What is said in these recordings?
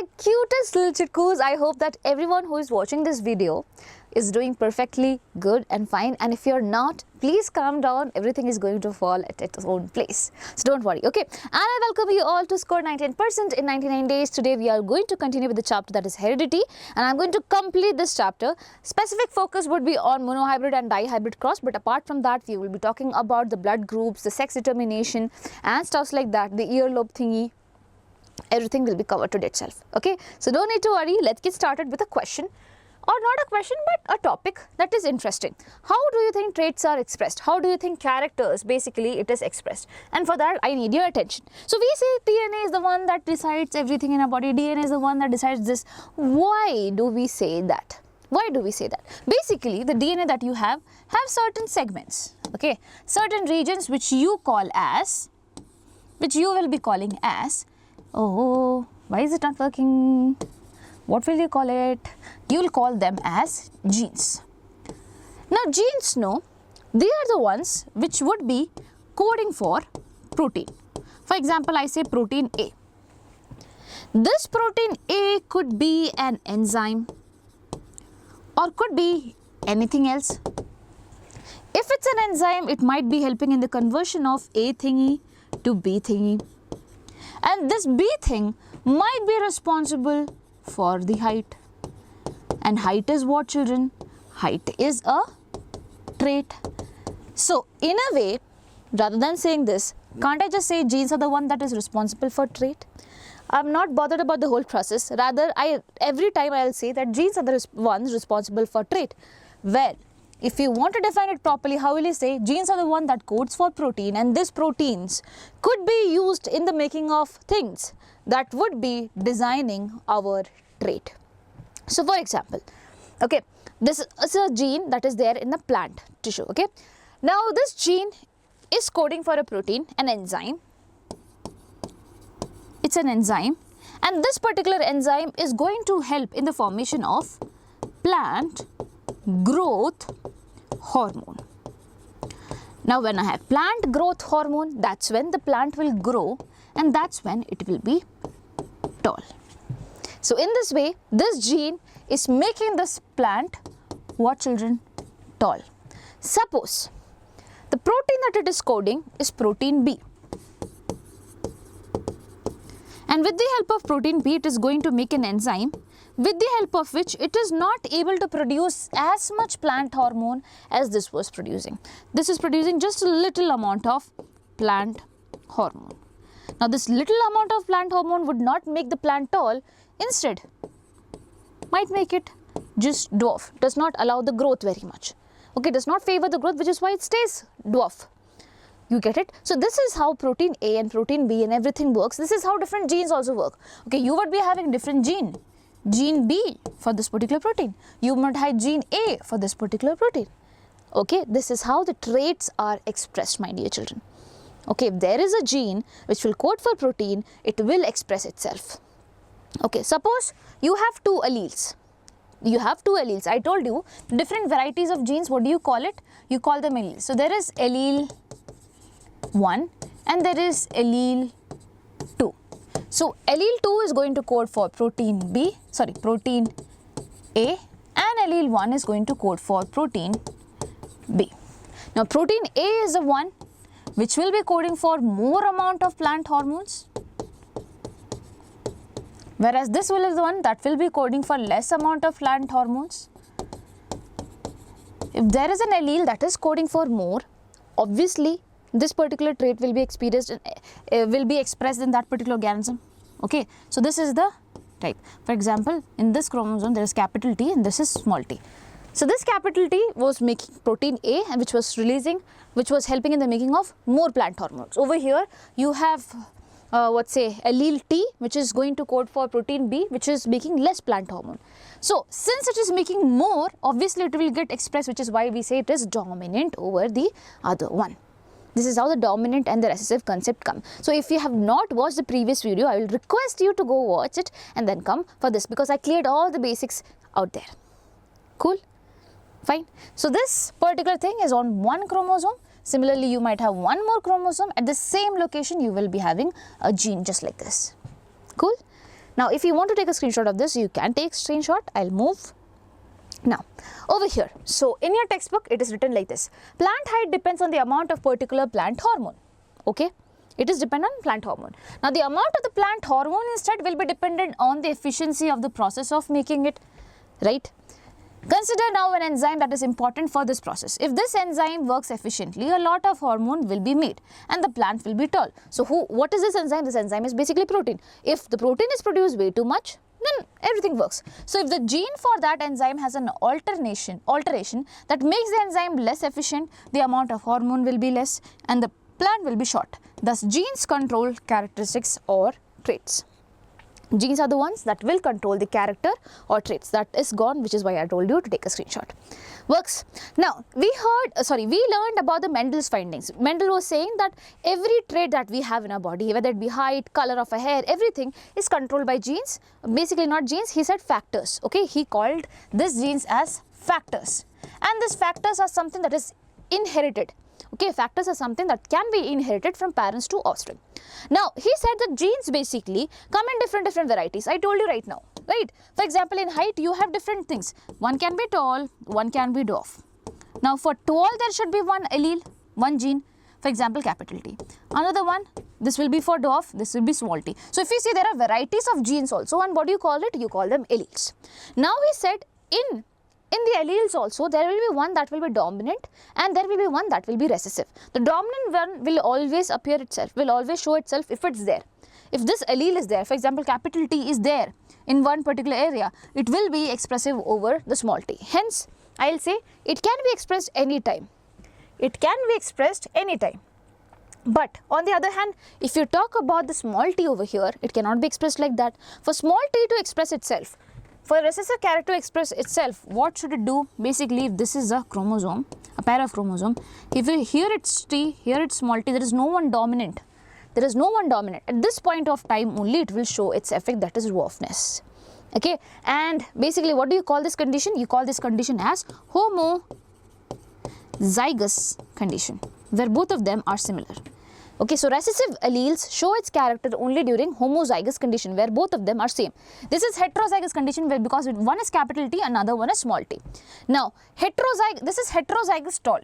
my cutest little chickoos. I hope that everyone who is watching this video is doing perfectly good and fine, and if you're not, please calm down. Everything is going to fall at its own place, so don't worry, okay? And I welcome you all to score 99% in 99 days. Today we are going to continue with the chapter that is Heredity, and I'm going to complete this chapter. Specific focus would be on Monohybrid and Dihybrid Cross, but apart from that we will be talking about the blood groups, the sex determination and stuff like that, the earlobe thingy. Everything will be covered today itself, okay? So don't need to worry. Let's get started with a question. Or not a question, but a topic that is interesting. How do you think traits are expressed? How do you think characters, basically, it is expressed? And for that, I need your attention. So we say DNA is the one that decides everything in our body. DNA is the one that decides this. Why do we say that? Why do we say that? Basically, the DNA that you have certain segments, okay? Certain regions which you call as, which you will be calling as, oh, why is it not working? What will you call it? You will call them as genes. Now genes, no, they are the ones which would be coding for protein. For example, I say protein A. This protein A could be an enzyme or could be anything else. If it's an enzyme, it might be helping in the conversion of A thingy to B thingy. And this B thing might be responsible for the height. And height is what, children? Height is a trait. So in a way, rather than saying this, can't I just say genes are the one that is responsible for trait? I'm not bothered about the whole process. Rather, every time I'll say that genes are the ones responsible for trait. Well, if you want to define it properly, how will you say genes are the one that codes for protein, and these proteins could be used in the making of things that would be designing our trait. So for example, okay, this is a gene that is there in the plant tissue, okay? Now this gene is coding for a protein, an enzyme. It's an enzyme, and this particular enzyme is going to help in the formation of plant growth hormone. Now when I have plant growth hormone, that's when the plant will grow, and that's when it will be tall. So in this way, this gene is making this plant, what, children? Tall. Suppose the protein that it is coding is protein B, and with the help of protein B, it is going to make an enzyme with the help of which it is not able to produce as much plant hormone as this was producing. This is producing just a little amount of plant hormone. Now this little amount of plant hormone would not make the plant tall, instead might make it just dwarf, does not allow the growth very much, okay, does not favor the growth, which is why it stays dwarf. You get it? So this is how protein A and protein B and everything works. This is how different genes also work. Okay, you would be having different gene B for this particular protein. You might have gene A for this particular protein. Okay, this is how the traits are expressed, my dear children. Okay, if there is a gene which will code for protein, it will express itself. Okay, suppose you have two alleles. You have two alleles. I told you different varieties of genes, what do you call it? You call them alleles. So there is allele 1 and there is allele 2. So allele 2 is going to code for protein A, and allele 1 is going to code for protein B. Now protein A is the one which will be coding for more amount of plant hormones, whereas this will is the one that will be coding for less amount of plant hormones. If there is an allele that is coding for more, obviously this particular trait will be expressed in that particular organism. Okay, so this is the type. For example, in this chromosome there is capital T and this is small t. So this capital T was making protein A, and which was helping in the making of more plant hormones. Over here you have allele T, which is going to code for protein B, which is making less plant hormone. So since it is making more, obviously it will get expressed, which is why we say it is dominant over the other one. This is how the dominant and the recessive concept come. So if you have not watched the previous video, I will request you to go watch it and then come for this, because I cleared all the basics out there. Cool? Fine. So this particular thing is on one chromosome. Similarly, you might have one more chromosome. At the same location, you will be having a gene just like this. Cool? Now, if you want to take a screenshot of this, you can take screenshot. I'll move. Now, over here, so in your textbook, it is written like this. Plant height depends on the amount of particular plant hormone. Okay, it is dependent on plant hormone. Now, the amount of the plant hormone instead will be dependent on the efficiency of the process of making it, right? Consider now an enzyme that is important for this process. If this enzyme works efficiently, a lot of hormone will be made and the plant will be tall. So, what is this enzyme? This enzyme is basically protein. If the protein is produced way too much, then everything works. So, if the gene for that enzyme has an alteration that makes the enzyme less efficient, the amount of hormone will be less and the plant will be short. Thus, genes control characteristics or traits. Genes are the ones that will control the character or traits. That is gone, which is why I told you to take a screenshot. Works. Now, we learned about the Mendel's findings. Mendel was saying that every trait that we have in our body, whether it be height, color of a hair, everything is controlled by genes. Basically not genes, he said factors. Okay, he called these genes as factors. And these factors are something that is inherited. Okay, factors are something that can be inherited from parents to offspring. Now, he said that genes basically come in different varieties. I told you right now, right? For example, in height, you have different things. One can be tall, one can be dwarf. Now, for tall, there should be one allele, one gene. For example, capital T. Another one, this will be for dwarf, this will be small t. So, if you see, there are varieties of genes also, and what do you call it? You call them alleles. Now, he said in the alleles also, there will be one that will be dominant and there will be one that will be recessive. The dominant one will always appear itself, will always show itself if it's there. If this allele is there, for example, capital T is there in one particular area, it will be expressive over the small t. Hence, I will say it can be expressed anytime. It can be expressed anytime. But on the other hand, if you talk about the small t over here, it cannot be expressed like that. For small t to express itself, for a recessive character to express itself, what should it do? Basically, if this is a chromosome, a pair of chromosome, if you here it's T, here it's small t, there is no one dominant. There is no one dominant. At this point of time only it will show its effect, that is dwarfness. Okay, and basically what do you call this condition? You call this condition as homozygous condition, where both of them are similar. Okay, so recessive alleles show its character only during homozygous condition, where both of them are same. This is heterozygous condition, where because one is capital T, another one is small t. Now, this is heterozygous tall.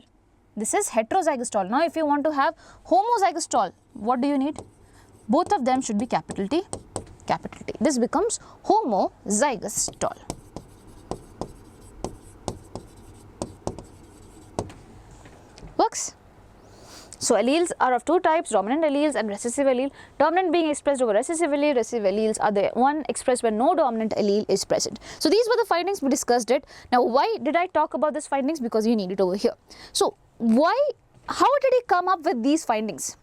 This is heterozygous tall. Now, if you want to have homozygous tall, what do you need? Both of them should be capital T, capital T. This becomes homozygous tall. Works? So, alleles are of two types, dominant alleles and recessive allele. Dominant being expressed over recessive alleles are the one expressed when no dominant allele is present. So, these were the findings, we discussed it. Now, why did I talk about these findings? Because you need it over here. So, how did he come up with these findings?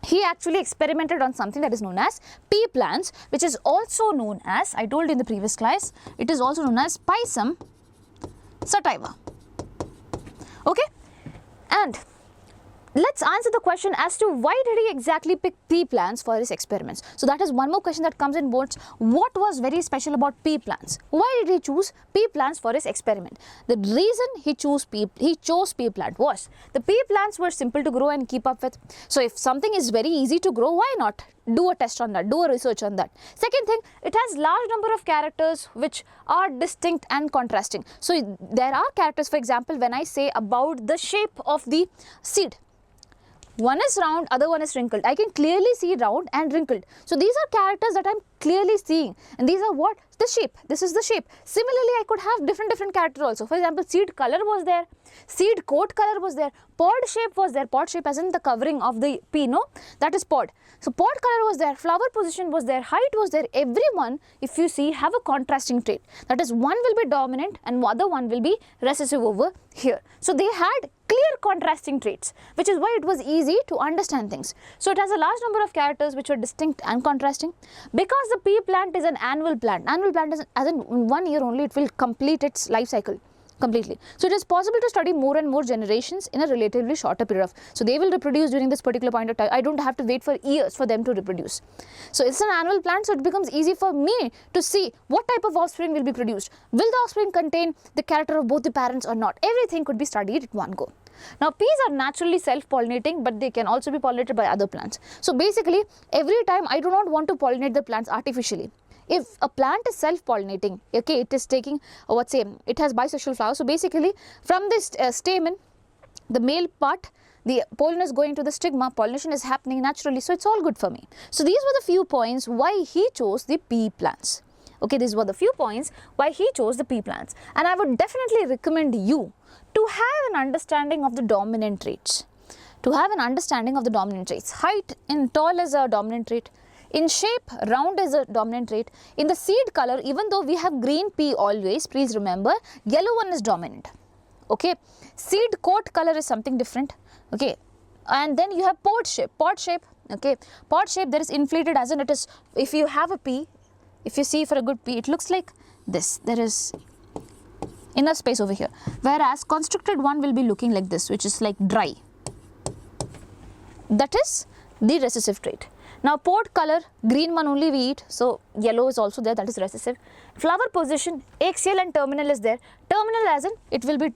He actually experimented on something that is known as pea plants, which is also known as, I told you in the previous class, it is also known as Pisum sativa. Okay, and let's answer the question as to why did he exactly pick pea plants for his experiments. So that is one more question that comes in boards. What was very special about pea plants? Why did he choose pea plants for his experiment? The reason he chose pea plant was the pea plants were simple to grow and keep up with. So if something is very easy to grow, why not do a test on that, do a research on that? Second thing, it has large number of characters which are distinct and contrasting. So there are characters, for example, when I say about the shape of the seed, one is round, other one is wrinkled. I can clearly see round and wrinkled. So these are characters that I'm clearly seeing, and these are what? The shape. This is the shape. Similarly, I could have different character also. For example, seed color was there, seed coat color was there, pod shape was there. Pod shape as in the covering of the pea, no? That is pod. So pod color was there, flower position was there, height was there. Everyone, if you see, have a contrasting trait. That is, one will be dominant and other one will be recessive over here. So they had clear contrasting traits, which is why it was easy to understand things. So it has a large number of characters which were distinct and contrasting. Because the pea plant is an annual plant. Annual plant is, as in 1 year only, it will complete its life cycle completely. So it is possible to study more and more generations in a relatively shorter period of. So they will reproduce during this particular point of time. I don't have to wait for years for them to reproduce. So it's an annual plant, so it becomes easy for me to see what type of offspring will be produced. Will the offspring contain the character of both the parents or not? Everything could be studied at one go. Now, peas are naturally self-pollinating, but they can also be pollinated by other plants. So basically, every time I do not want to pollinate the plants artificially. if a plant is self-pollinating, okay, it is taking, it has bisexual flowers. So basically from this stamen, the male part, the pollen is going to the stigma, pollination is happening naturally, so it's all good for me. So these were the few points why he chose the pea plants. Okay, these were the few points why he chose the pea plants. And I would definitely recommend you to have an understanding of the dominant traits. To have an understanding of the dominant traits. Height in tall is a dominant trait. In shape, round is a dominant trait. In the seed color, even though we have green pea always, please remember, yellow one is dominant. Okay, seed coat color is something different. Okay, and then you have pod shape. Okay, pod shape, there is inflated, as in it is, if you have a pea, if you see for a good pea, it looks like this. There is enough space over here. Whereas constricted one will be looking like this, which is like dry. That is the recessive trait. Now pod color, green one only we eat, so yellow is also there, that is recessive. Flower position, axial and terminal is there. Terminal as in, it will be,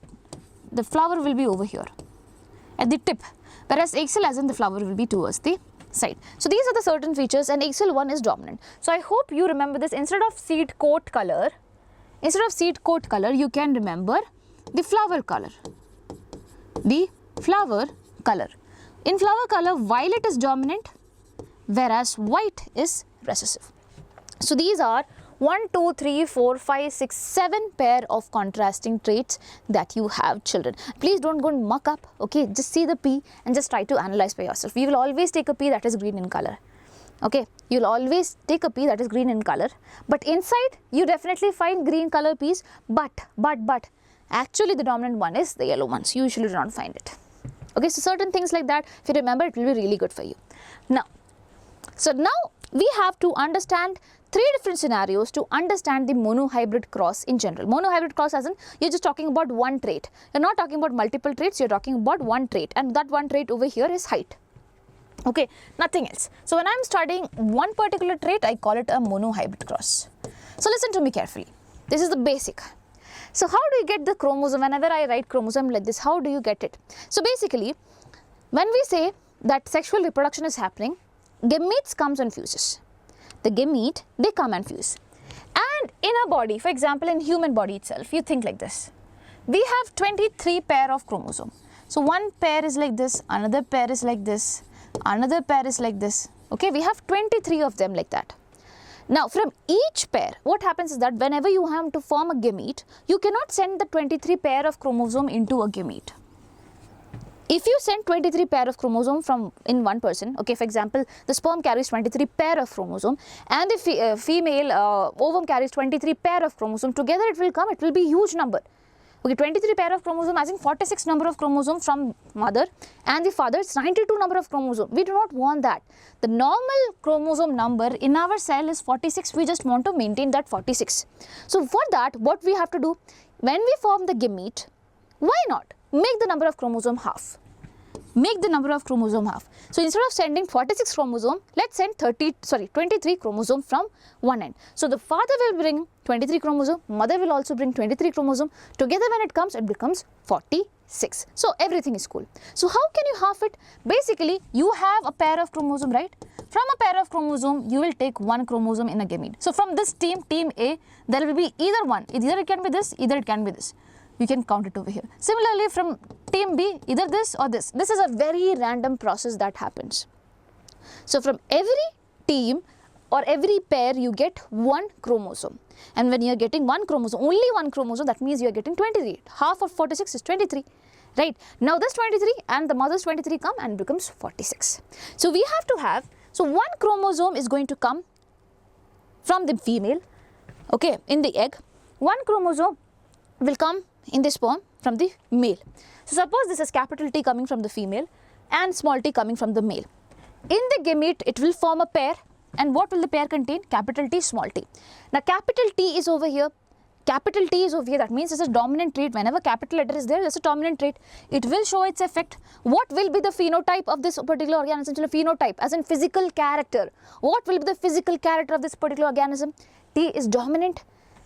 the flower will be over here at the tip, whereas axial as in the flower will be towards the side. So these are the certain features, and axial one is dominant. So I hope you remember this. Instead of seed coat color, you can remember the flower color. The flower color. In flower color, violet is dominant, whereas white is recessive. So these are 1, 2, 3, 4, 5, 6, 7 pair of contrasting traits that you have, children. Please don't go and muck up, okay? Just see the pea and just try to analyze by yourself. You will always take a pea that is green in color, okay? You'll always take a pea that is green in color, but inside you definitely find green color peas, but actually the dominant one is the yellow ones. You usually do not find it. Okay, so certain things like that, if you remember, it will be really good for you. Now we have to understand 3 different scenarios to understand the monohybrid cross in general. Monohybrid cross as in, you're just talking about one trait. You're not talking about multiple traits, you're talking about one trait, and that one trait over here is height. Okay, nothing else. So when I'm studying one particular trait, I call it a monohybrid cross. So listen to me carefully. This is the basic. So how do you get the chromosome? Whenever I write chromosome like this, how do you get it? So basically, when we say that sexual reproduction is happening, gametes comes and fuses. The gamete, they come and fuse. And in a body, for example, in human body itself, you think like this. We have 23 pair of chromosome. So one pair is like this, another pair is like this, another pair is like this. Okay, we have 23 of them like that. Now from each pair, what happens is that whenever you have to form a gamete, you cannot send the 23 pair of chromosome into a gamete. If you send 23 pair of chromosome from in one person, okay, for example, the sperm carries 23 pair of chromosome and the female ovum carries 23 pair of chromosome, together it will be huge number. Okay, 23 pair of chromosome as in 46 number of chromosome from mother, and the father is 92 number of chromosome. We do not want that. The normal chromosome number in our cell is 46. We just want to maintain that 46. So for that, what we have to do, when we form the gamete, why not make the number of chromosome half? Make the number of chromosome half. So instead of sending 46 chromosome, let's send 23 chromosome from one end. So the father will bring 23 chromosome, mother will also bring 23 chromosome. Together when it comes, it becomes 46. So everything is cool. So how can you half it? Basically, you have a pair of chromosome, right? From a pair of chromosome, you will take one chromosome in a gamete. So from this team A, there will be either one. Either it can be this, either it can be this. You can count it over here. Similarly, from team B, either this or this. This is a very random process that happens. So from every team or every pair, you get one chromosome. And when you are getting one chromosome, only one chromosome, that means you are getting 23. Half of 46 is 23. Right? Now this 23 and the mother's 23 come and becomes 46. So we have to have, so one chromosome is going to come from the female, okay, in the egg. One chromosome will come in the sperm from the male. So suppose this is capital T coming from the female and small t coming from the male. In the gamete, it will form a pair, and what will the pair contain? Capital T, small t. Now capital T is over here, capital T is over here, that means it's a dominant trait. Whenever capital letter is there, there's a dominant trait. It will show its effect. What will be the phenotype of this particular organism? Phenotype as in physical character. What will be the physical character of this particular organism? T is dominant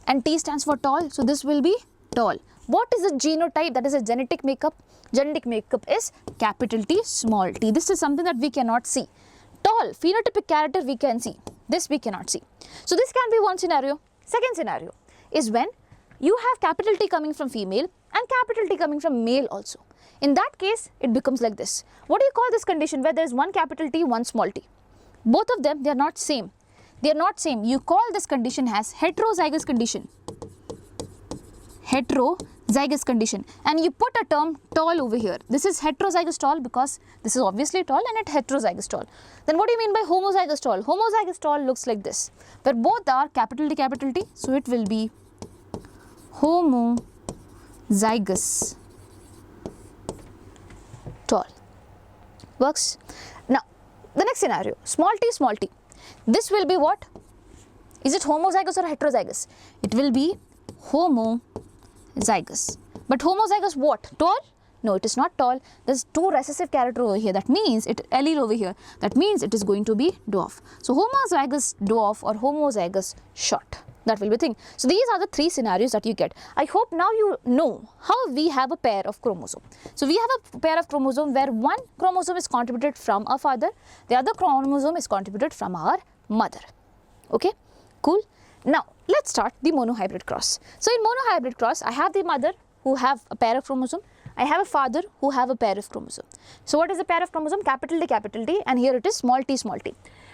and T stands for tall, so this will be tall. What is the genotype? That is a genetic makeup. Genetic makeup is capital T, small t. This is something that we cannot see. tall phenotypic character we can see. This we cannot see. So this can be one scenario. Second scenario is when you have capital T coming from female and capital T coming from male also. In that case, it becomes like this. What do you call this condition where there is one capital T, one small t? Both of them, they are not same. They are not same. You call this condition as heterozygous condition. Heterozygous condition. And you put a term tall over here. This is heterozygous tall because this is obviously tall and it heterozygous tall. Then what do you mean by homozygous tall? Homozygous tall looks like this, where both are capital T. So it will be homozygous tall. Works? Now, the next scenario, small t. This will be what? Is it homozygous or heterozygous? It will be homozygous. But homozygous what? Tall? No, it is not tall. There's two recessive character over here. That means allele over here. That means it is going to be dwarf. So homozygous dwarf or homozygous short. That will be the thing. So these are the three scenarios that you get. I hope now you know how we have a pair of chromosome. So we have a pair of chromosome where one chromosome is contributed from our father, the other chromosome is contributed from our mother. Okay, cool. Now let's start the monohybrid cross. So in monohybrid cross, I have the mother who have a pair of chromosome. I have a father who have a pair of chromosome. So what is a pair of chromosome? Capital T, and here it is small t.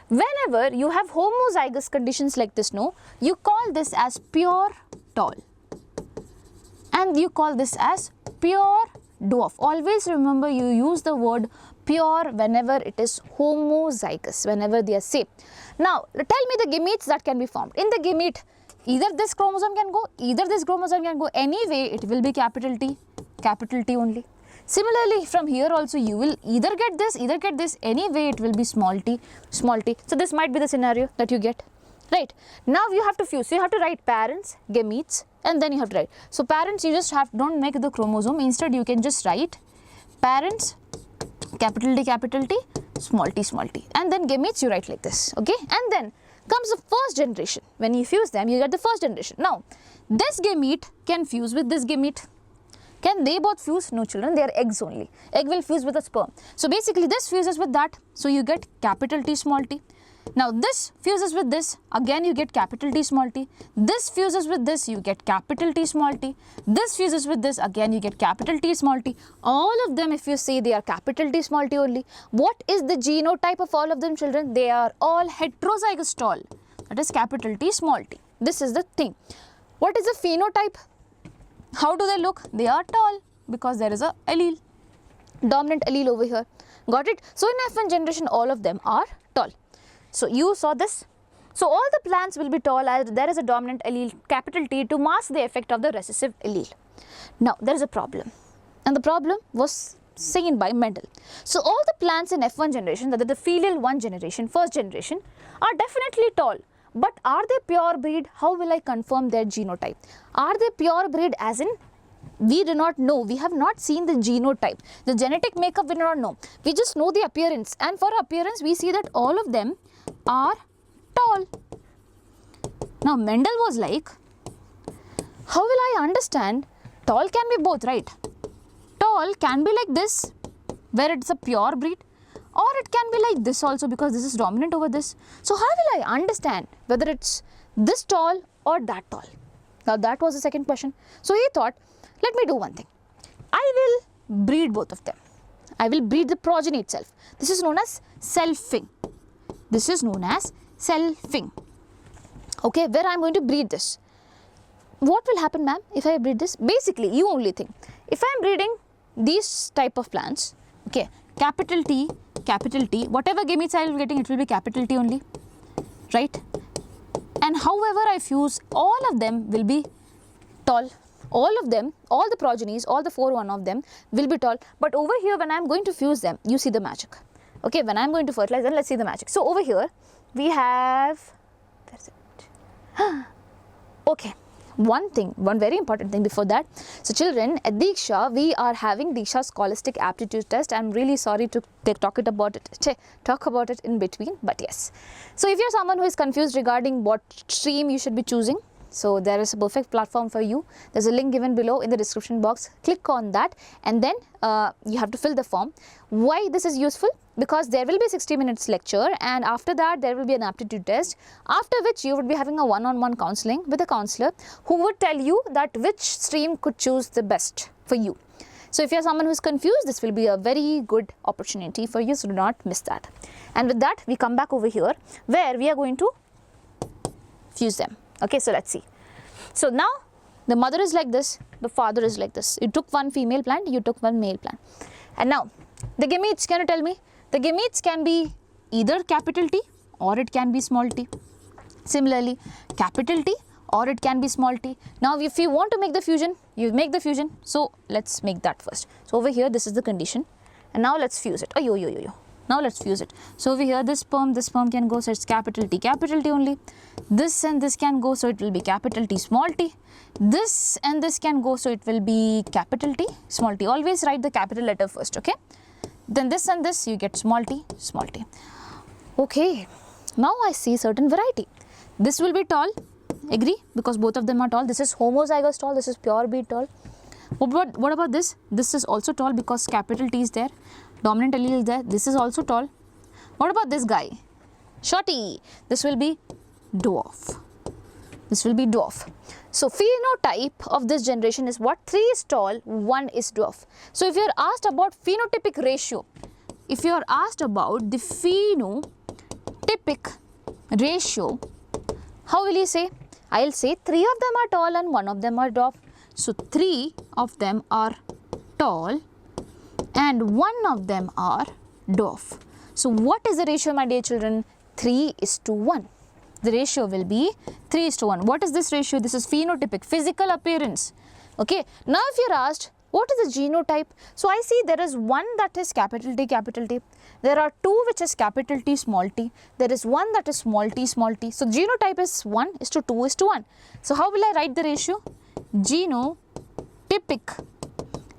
Whenever you have homozygous conditions like this, no, you call this as pure tall and you call this as pure dwarf. Always remember, you use the word pure whenever it is homozygous, whenever they are same. Now tell me the gametes that can be formed. In the gamete, either this chromosome can go, either this chromosome can go. Anyway, it will be capital T only. Similarly, from here also you will either get this, anyway it will be small t. So this might be the scenario that you get, right? Now you have to fuse. So you have to write parents, gametes, and then you have to write. So parents, you just don't make the chromosome. Instead, you can just write parents, capital T, small t, and then gametes you write like this, okay? And then comes the first generation. When you fuse them, you get the first generation. Now, this gamete can fuse with this gamete. Can they both fuse? No, children, they are eggs only. Egg will fuse with a sperm. So basically this fuses with that. So you get capital T, small t. Now this fuses with this. Again you get capital T, small t. This fuses with this. You get capital T, small t. This fuses with this. Again you get capital T, small t. All of them, if you say, they are capital T, small t only. What is the genotype of all of them, children? They are all heterozygous tall. That is capital T, small t. This is the thing. What is the phenotype? How do they look? They are tall because there is a allele, dominant allele over here. Got it? So in F1 generation, all of them are tall. So you saw this. So all the plants will be tall as there is a dominant allele, capital T, to mask the effect of the recessive allele. Now there is a problem, and the problem was seen by Mendel. So all the plants in F1 generation, that is the filial 1 generation, first generation, are definitely tall. But are they pure breed? How will I confirm their genotype? Are they pure breed as in, we do not know. We have not seen the genotype. The genetic makeup we do not know. We just know the appearance. And for appearance, we see that all of them are tall. Now Mendel was like, how will I understand? Tall can be both, right? Tall can be like this, where it's a pure breed. Or it can be like this also, because this is dominant over this. So how will I understand whether it's this tall or that tall? Now that was the second question. So he thought, let me do one thing. I will breed both of them. I will breed the progeny itself. This is known as selfing. This is known as selfing. Okay, where I am going to breed this. What will happen, ma'am, if I breed this? Basically, you only think. If I am breeding these type of plants, okay, capital T, whatever gametes I will be getting, it will be capital T only, right? And however I fuse, all of them will be tall. All of them, all the progenies, all the 1 of them will be tall. But over here, when I am going to fuse them, you see the magic. Okay, when I am going to fertilize, then let's see the magic. So over here, we have, where is it? Okay. One very important thing before that. So children, at Diksha, we are having Diksha Scholastic Aptitude Test. I'm really sorry to talk about it in between, but yes. So if you're someone who is confused regarding what stream you should be choosing, So there is a perfect platform for you. There's a link given below in the description box. Click on that and then you have to fill the form. Why this is useful? Because there will be 60 minutes lecture and after that there will be an aptitude test, after which you would be having a one-on-one counseling with a counselor who would tell you that which stream could choose the best for you. So if you are someone who is confused, this will be a very good opportunity for you, so do not miss that. And with that, we come back over here where we are going to fuse them. Okay, so let's see. So now the mother is like this, the father is like this. You took one female plant, you took one male plant. And now the gametes, can you tell me? The gametes can be either capital T or it can be small t. Similarly, capital T or it can be small t. Now if you want to make the fusion, you make the fusion. So let's make that first. So over here, this is the condition. And now let's fuse it. Now let's fuse it. So over here, this sperm can go, so it's capital T only. This and this can go, so it will be capital T small t. This and this can go, so it will be capital T small t. Always write the capital letter first, okay? Then this and this, you get small t, small t. Okay, now I see certain variety. This will be tall, agree, because both of them are tall. This is homozygous tall, this is pure bead tall. What about this? This is also tall because capital T is there. Dominant allele is there. This is also tall. What about this guy? Shorty. This will be dwarf. This will be dwarf. So phenotype of this generation is what? 3 is tall, 1 is dwarf. So if you are asked about phenotypic ratio, if you are asked about the phenotypic ratio, how will you say? I will say 3 of them are tall and 1 of them are dwarf. So 3 of them are tall and 1 of them are dwarf. So what is the ratio, my dear children? 3:1. The ratio will be 3:1. What is this ratio? This is phenotypic, physical appearance. Okay. Now if you are asked, what is the genotype? So I see there is one that is capital T, capital T. There are 2 which is capital T, small t. There is one that is small t, small t. So genotype is 1:2:1. So how will I write the ratio? Genotypic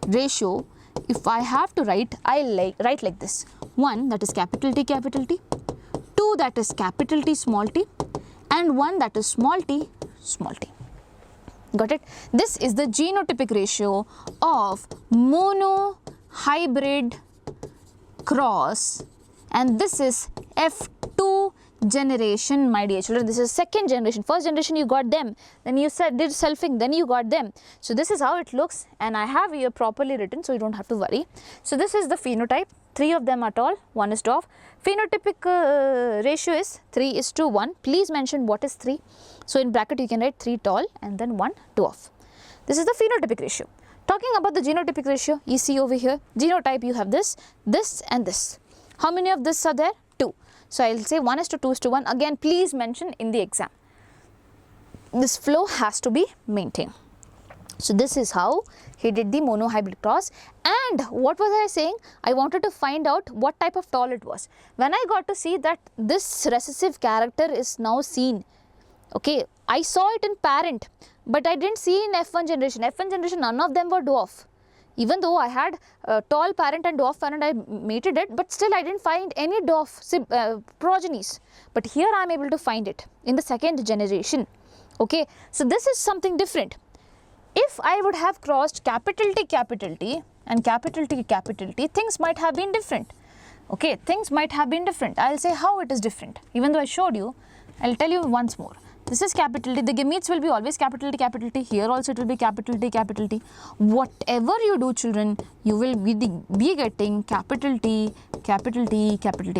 ratio, if I have to write, I write like this. 1 that is capital T, 2 that is capital T, small t, and 1 that is small t, small t. Got it? This is the genotypic ratio of monohybrid cross, and this is F2 generation, my dear children. This is second generation. First generation you got them, then you did selfing, then you got them. So this is how it looks, and I have here properly written, so you don't have to worry. So this is the phenotype. 3 of them are tall, 1 is dwarf. Phenotypic ratio is 3:1. Please mention what is 3. So in bracket you can write 3 tall and then 1 dwarf. This is the phenotypic ratio. Talking about the genotypic ratio, you see over here, genotype you have this, this and this. How many of this are there? 2. So I will say 1:2:1. Again, please mention in the exam. This flow has to be maintained. So this is how he did the monohybrid cross. And what was I saying? I wanted to find out what type of tall it was. When I got to see that this recessive character is now seen, okay, I saw it in parent, but I didn't see in F1 generation. F1 generation, none of them were dwarf. Even though I had tall parent and dwarf parent, I mated it, but still I didn't find any dwarf progenies. But here I am able to find it in the second generation. Okay, so this is something different. If I would have crossed capital T and capital T, things might have been different. Okay, things might have been different. I will say how it is different. Even though I showed you, I will tell you once more. This is capital T. The gametes will be always capital T. Here also it will be capital T. Whatever you do, children, you will be getting capital T.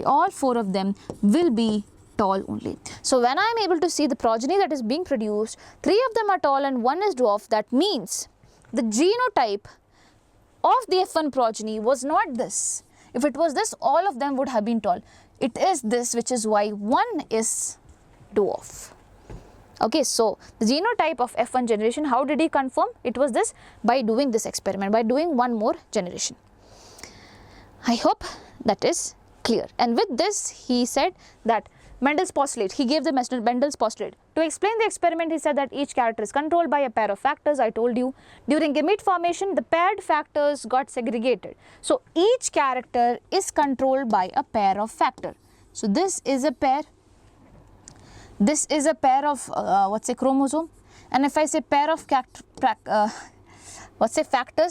All 4 of them will be tall only. So when I am able to see the progeny that is being produced, 3 of them are tall and 1 is dwarf, that means the genotype of the F1 progeny was not this. If it was this, all of them would have been tall. It is this, which is why 1 is dwarf. Okay, so the genotype of F1 generation, how did he confirm? It was this, by doing this experiment, by doing one more generation. I hope that is clear. And with this, he said that Mendel's postulate, he gave the Mendel's postulate. To explain the experiment, he said that each character is controlled by a pair of factors. I told you, during gamete formation, the paired factors got segregated. So each character is controlled by a pair of factor. So this is a pair, this is a pair of what's a chromosome, and if I say pair of factors,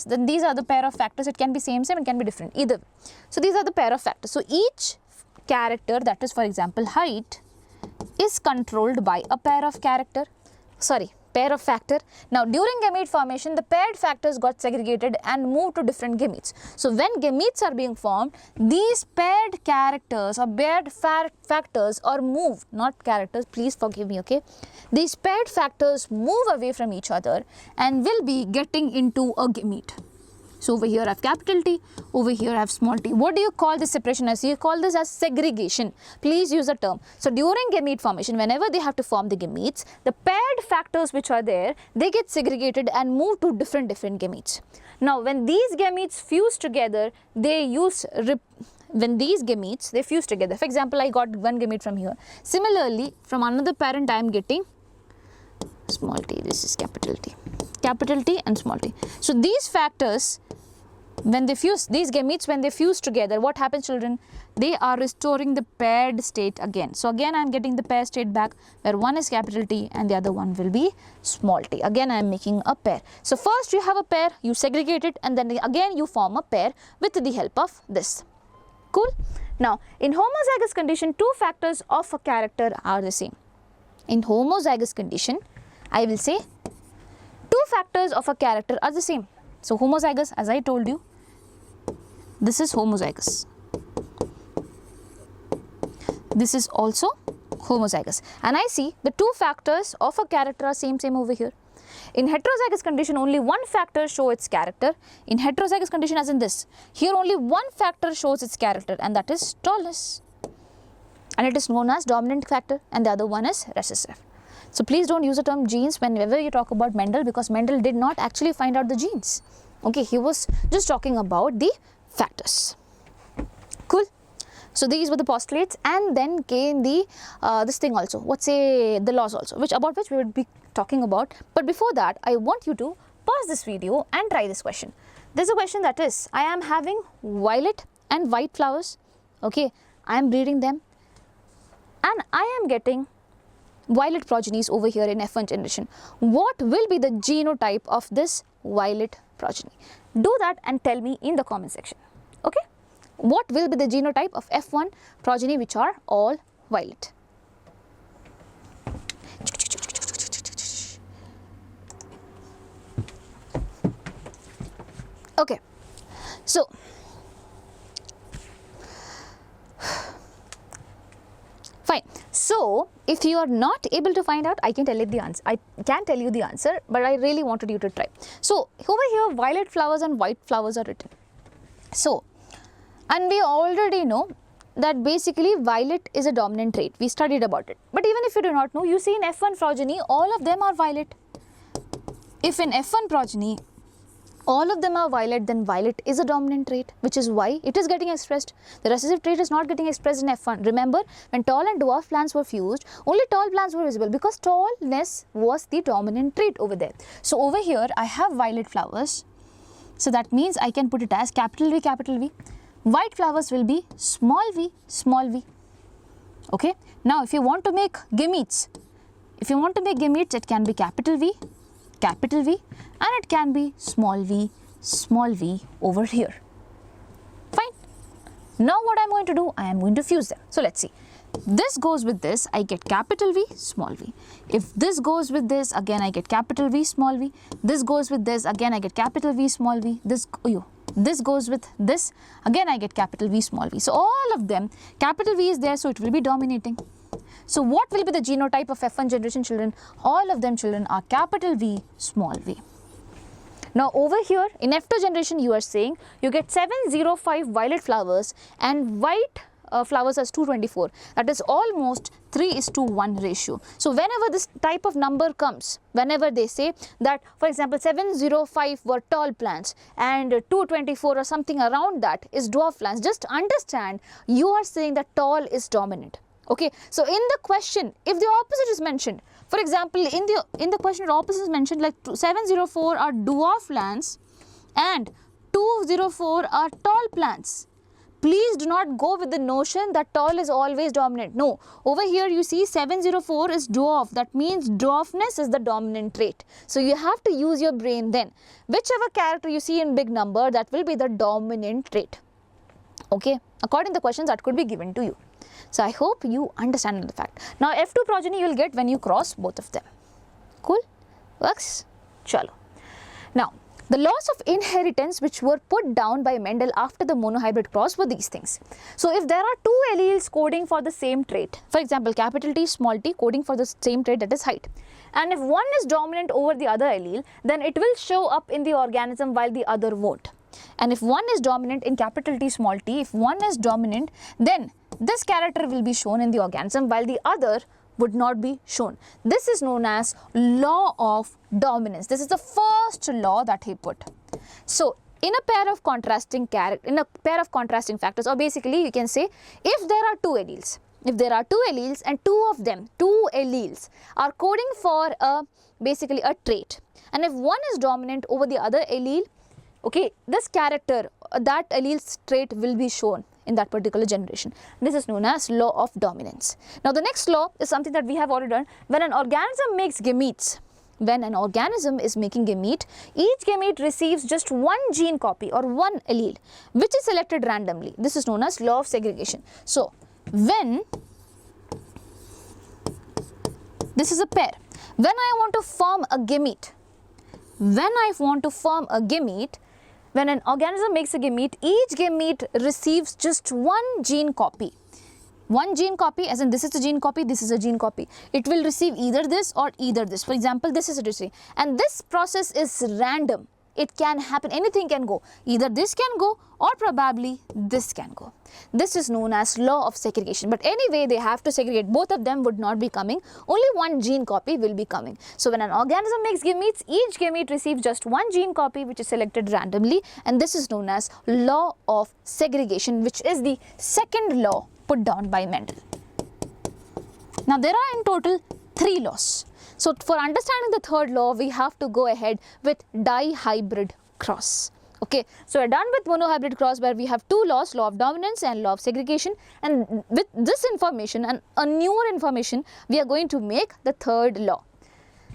then these are the pair of factors. It can be same, it can be different, either way. So these are the pair of factors. So each character, that is for example height, is controlled by a pair of factor. Now during gamete formation, the paired factors got segregated and moved to different gametes. So when gametes are being formed, these paired characters or paired factors are moved, not characters, please forgive me, okay. These paired factors move away from each other and will be getting into a gamete. So over here I have capital T, over here I have small t. What do you call this separation as? You call this as segregation. Please use the term. So during gamete formation, whenever they have to form the gametes, the paired factors which are there, they get segregated and move to different gametes. Now when these gametes fuse together, they fuse together. For example, I got one gamete from here. Similarly, from another parent I am getting small t. This is capital T and small t. So these factors, when they fuse, these gametes, when they fuse together, what happens, children? They are restoring the paired state again. So again I am getting the paired state back, where one is capital T and the other one will be small t. Again I am making a pair. So first you have a pair, you segregate it, and then again you form a pair with the help of this. Cool? Now in homozygous condition, two factors of a character are the same. In homozygous condition, I will say two factors of a character are the same. So homozygous, as I told you, this is homozygous. This is also homozygous. And I see the two factors of a character are same over here. In heterozygous condition, only one factor shows its character. In heterozygous condition, as in this, here only one factor shows its character, and that is tallness. And it is known as dominant factor, and the other one is recessive. So please don't use the term genes whenever you talk about Mendel, because Mendel did not actually find out the genes. Okay, he was just talking about the factors. Cool. So these were the postulates, and then came the this thing also, the laws also, about which we would be talking about. But before that, I want you to pause this video and try this question. There's a question that is, I am having violet and white flowers. Okay, I am breeding them, and I am getting violet progenies over here in F1 generation. What will be the genotype of this violet progeny? Do that and tell me in the comment section. Okay, what will be the genotype of F1 progeny which are all violet? Okay, so fine. So if you are not able to find out, I can tell you the answer. I can tell you the answer, but I really wanted you to try. So over here, violet flowers and white flowers are written. So, and we already know that basically violet is a dominant trait. We studied about it. But even if you do not know, you see in F1 progeny, all of them are violet. If in F1 progeny, all of them are violet, then violet is a dominant trait, which is why it is getting expressed. The recessive trait is not getting expressed in F1. Remember, when tall and dwarf plants were fused, only tall plants were visible because tallness was the dominant trait over there. So over here, I have violet flowers. So that means I can put it as capital V, capital V. White flowers will be small v, okay. Now if you want to make gametes, it can be capital V, and it can be small v over here. Fine. Now what I am going to do, I am going to fuse them. So let's see. This goes with this, I get capital V, small v. If this goes with this, again I get capital V, small v. This goes with this, again I get capital V, small v. This goes with this, again I get capital V, small v. So all of them, capital V is there, so it will be dominating. So what will be the genotype of F1 generation children? All of them children are capital V, small v. Now over here in F2 generation, you are saying you get 705 violet flowers and white flowers as 224. That is almost 3:1 ratio. So whenever this type of number comes, whenever they say that, for example, 705 were tall plants and 224 or something around that is dwarf plants, just understand you are saying that tall is dominant. Okay, so in the question, if the opposite is mentioned, for example, in the question, the opposite is mentioned, like 704 are dwarf plants and 204 are tall plants. please do not go with the notion that tall is always dominant. No, over here you see 704 is dwarf. That means dwarfness is the dominant trait. So you have to use your brain then. Whichever character you see in big number, that will be the dominant trait. Okay, according to the questions that could be given to you. So I hope you understand the fact. Now F2 progeny you will get when you cross both of them. Cool? Works? Chalo. Now, the laws of inheritance which were put down by Mendel after the monohybrid cross were these things. So if there are two alleles coding for the same trait, for example capital T, small t coding for the same trait, that is height, and if one is dominant over the other allele, then it will show up in the organism while the other won't. And if one is dominant in capital T, small t, if one is dominant, then this character will be shown in the organism while the other would not be shown. This is known as law of dominance. This is the first law that he put. So in a pair of contrasting factors, or basically you can say if there are two alleles, and two alleles are coding for basically a trait, and if one is dominant over the other allele, okay, this character, that allele's trait will be shown in that particular generation. This is known as law of dominance. Now the next law is something that we have already done. When an organism makes gametes, when an organism is making gamete, each gamete receives just one gene copy or one allele which is selected randomly. This is known as law of segregation. So when this is a pair, when I want to form a gamete, when an organism makes a gamete, each gamete receives just one gene copy. One gene copy, as in this is a gene copy, this is a gene copy. It will receive either this or either this. For example, this is a disease. And this process is random. It can happen, anything can go. Either this can go or probably this can go. This is known as law of segregation. But anyway, they have to segregate. Both of them would not be coming. Only one gene copy will be coming. So when an organism makes gametes, each gamete receives just one gene copy which is selected randomly. And this is known as law of segregation, which is the second law put down by Mendel. Now there are in total 3 laws. So for understanding the third law, we have to go ahead with dihybrid cross. Okay, so we're done with monohybrid cross where we have 2 laws, law of dominance and law of segregation, and with this information and a newer information, we are going to make the third law.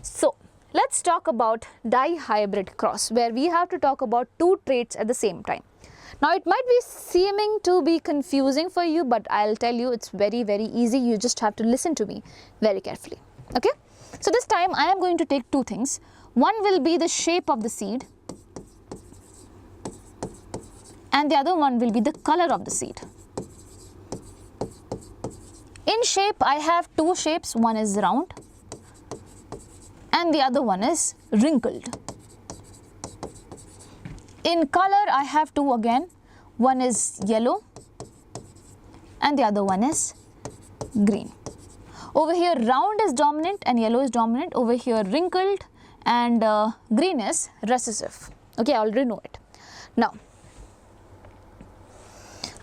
So let's talk about dihybrid cross, where we have to talk about 2 traits at the same time. Now it might be seeming to be confusing for you, but I'll tell you it's very, very easy. You just have to listen to me very carefully. Okay, so this time I am going to take 2 things. One will be the shape of the seed, and the other one will be the color of the seed. In shape, I have 2 shapes. One is round and the other one is wrinkled. In color, I have 2 again. One is yellow and the other one is green. Over here, round is dominant and yellow is dominant. Over here, wrinkled and green is recessive. Okay, I already know it. Now,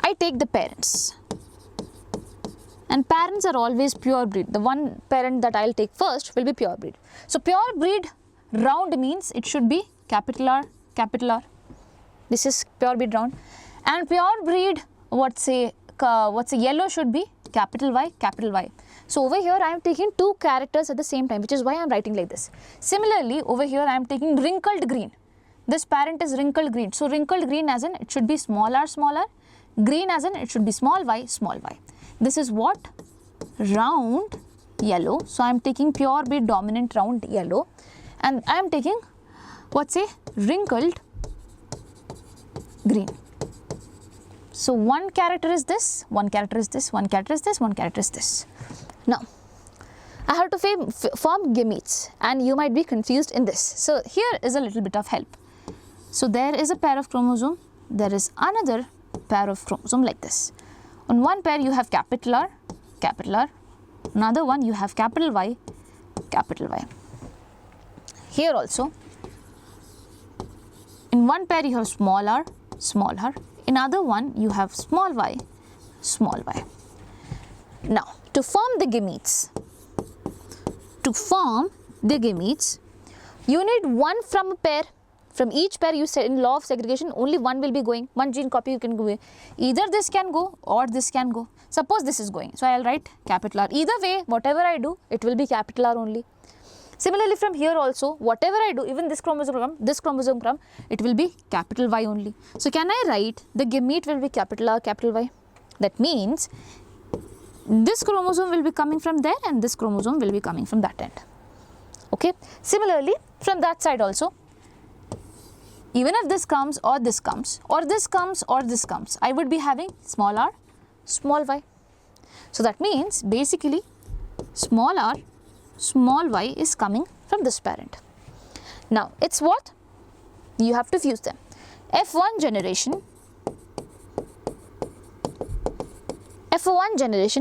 I take the parents, and parents are always pure breed. The one parent that I'll take first will be pure breed. So pure breed round means it should be capital R, capital R. This is pure breed round. And pure breed, what's a yellow should be capital Y, capital Y. So over here I am taking 2 characters at the same time, which is why I am writing like this. Similarly, over here I am taking wrinkled green. This parent is wrinkled green. So wrinkled green as in it should be small r, small r. Green as in it should be small y, small y. This is what? Round yellow. So I am taking pure breed dominant round yellow, and I am taking what's a wrinkled green. So one character is this, one character is this, one character is this, one character is this. Now I have to form gametes, and you might be confused in this. So here is a little bit of help. So there is a pair of chromosome, there is another pair of chromosome like this. On one pair you have capital R, another one you have capital Y, capital Y. Here also, in one pair you have small r, in other one you have small y, small y. Now, to form the gametes, you need one from a pair. From each pair, you said in law of segregation, only one will be going, one gene copy you can go. Either this can go or this can go. Suppose this is going, so I'll write capital R. Either way, whatever I do, it will be capital R only. Similarly, from here also, whatever I do, even this chromosome come, it will be capital Y only. So can I write the gamete will be capital R, capital Y? That means this chromosome will be coming from there and this chromosome will be coming from that end. Okay. Similarly, from that side also, even if this comes or this comes or this comes or this comes, I would be having small r, small y. So that means basically small r, small y is coming from this parent. Now it's what? You have to fuse them. F1 generation,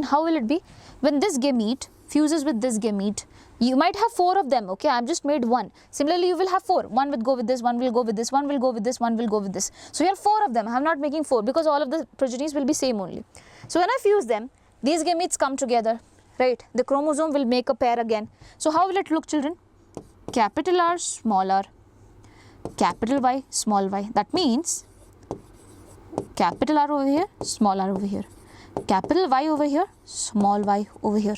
how will it be? When this gamete fuses with this gamete, you might have 4 of them, okay, I have just made 1. Similarly, you will have 4. One will go with this, one will go with this, one will go with this, one will go with this. So here 4 of them. I am not making 4 because all of the progenies will be same only. So when I fuse them, these gametes come together, right? The chromosome will make a pair again. So how will it look, children? Capital R, small r, capital Y, small y. That means capital R over here, small r over here. Capital Y over here, small y over here.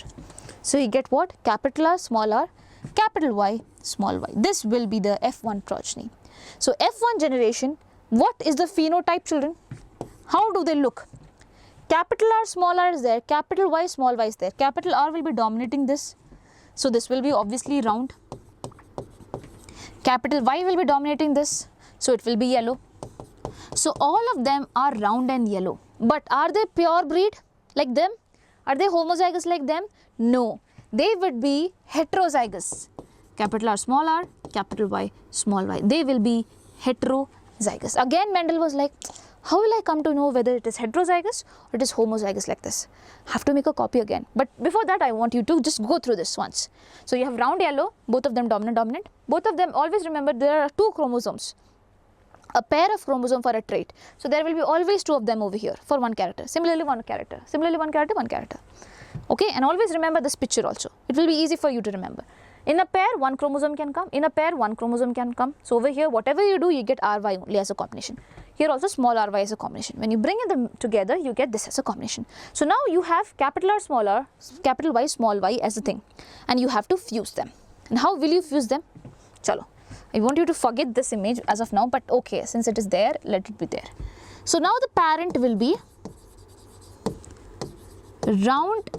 So you get what? Capital R, small r, capital Y, small y. This will be the F1 progeny. So F1 generation, what is the phenotype, children? How do they look? Capital R, small r is there, capital Y, small y is there. Capital R will be dominating this. So this will be obviously round. Capital Y will be dominating this. So it will be yellow. So all of them are round and yellow. But are they pure breed like them? Are they homozygous like them? No, they would be heterozygous. Capital R, small r, capital Y, small y. They will be heterozygous. Again, Mendel was like, how will I come to know whether it is heterozygous or it is homozygous like this? Have to make a copy again. But before that, I want you to just go through this once. So you have round yellow, both of them dominant. Both of them, always remember, there are 2 chromosomes. A pair of chromosome for a trait. So there will be always 2 of them over here for one character. Similarly, one character. Similarly, one character. Okay, and always remember this picture also. It will be easy for you to remember. In a pair, 1 chromosome can come. In a pair, 1 chromosome can come. So over here, whatever you do, you get RY only as a combination. Here also small RY as a combination. When you bring them together, you get this as a combination. So now you have capital R, small r, capital Y, small y as a thing. And you have to fuse them. And how will you fuse them? Chalo. I want you to forget this image as of now, but okay, since it is there, let it be there. So now the parent will be round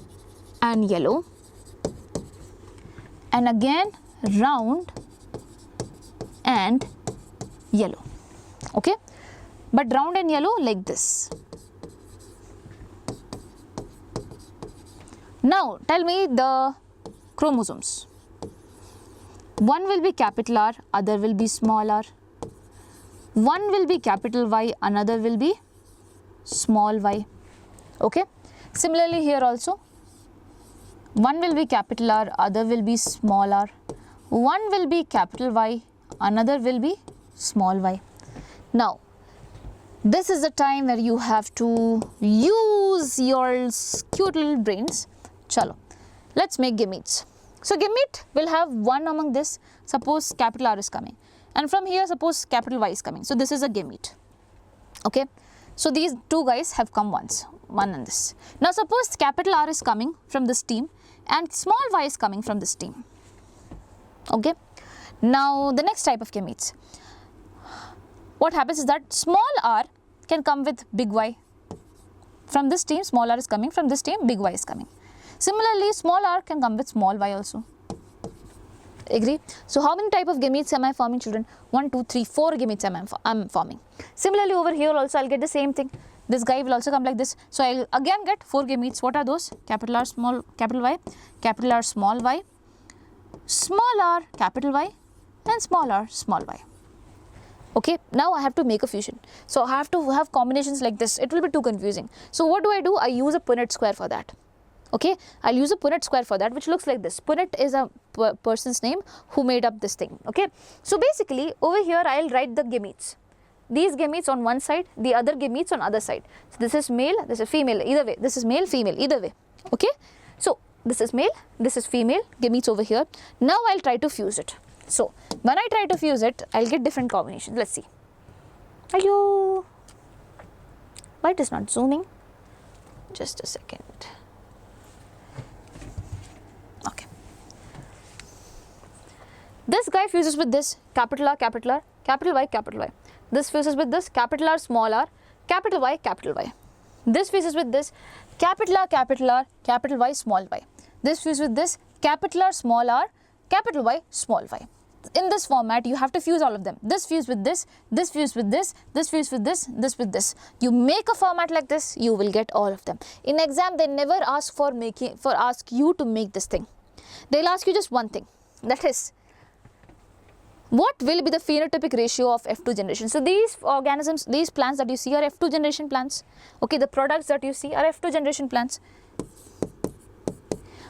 and yellow, and again round and yellow, okay, but round and yellow like this. Now tell me the chromosomes. One will be capital R, other will be small r. One will be capital Y, another will be small y. Okay. Similarly here also, one will be capital R, other will be small r. One will be capital Y, another will be small y. Now, this is the time where you have to use your cute little brains. Chalo, let's make gametes. So gamete will have one among this. Suppose capital R is coming, and from here suppose capital Y is coming. So this is a gamete. Okay. So these 2 guys have come once, one and this. Now suppose capital R is coming from this team and small y is coming from this team. Okay. Now the next type of gametes. What happens is that small r can come with big Y. From this team, small r is coming. From this team, big Y is coming. Similarly, small r can come with small y also. Agree? So how many type of gametes am I forming, children? 1, 2, 3, 4 gametes I am forming. Similarly, over here also I will get the same thing. This guy will also come like this. So I will again get 4 gametes. What are those? Capital R, small, capital Y, capital R, small y, small r, capital Y, and small r, small y. Okay, now I have to make a fusion. So I have to have combinations like this. It will be too confusing. So what do? I use a Punnett square for that. Okay, I'll use a Punnett square for that, which looks like this. Punnett is a person's name who made up this thing. Okay, so basically over here I'll write the gametes. These gametes on one side, the other gametes on other side. So this is male, this is female, either way. This is male, female, either way. Okay, so this is male, this is female, gametes over here. Now I'll try to fuse it. So when I try to fuse it, I'll get different combinations. Let's see. Ayo, why it is not zooming? Just a second. Okay. This guy fuses with this, capital R, capital R, capital Y, capital Y. This fuses with this, capital R, small r, capital Y, capital Y. This fuses with this, capital R, capital R, capital Y, small y. This fuses with this, capital R, small r, capital Y, small y. In this format, you have to fuse all of them. This fuse with this fuse with this fuse with this with this. You make a format like this, you will get all of them. In exam, they never ask ask you to make this thing. They'll ask you just one thing, that is, what will be the phenotypic ratio of F2 generation? So these organisms, these plants that you see are F2 generation plants. Okay, the products that you see are F2 generation plants.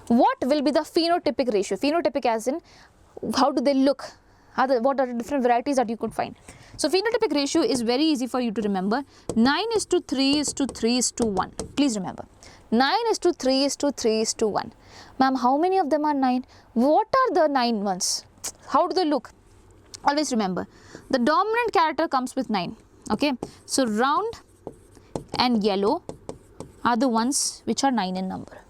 What will be the phenotypic ratio? Phenotypic as in, how do they look? What are the different varieties that you could find? So phenotypic ratio is very easy for you to remember. 9:3:3:1. Please remember. 9:3:3:1. Ma'am, how many of them are 9? What are the 9 ones? How do they look? Always remember, the dominant character comes with 9. Okay, so round and yellow are the ones which are 9 in number.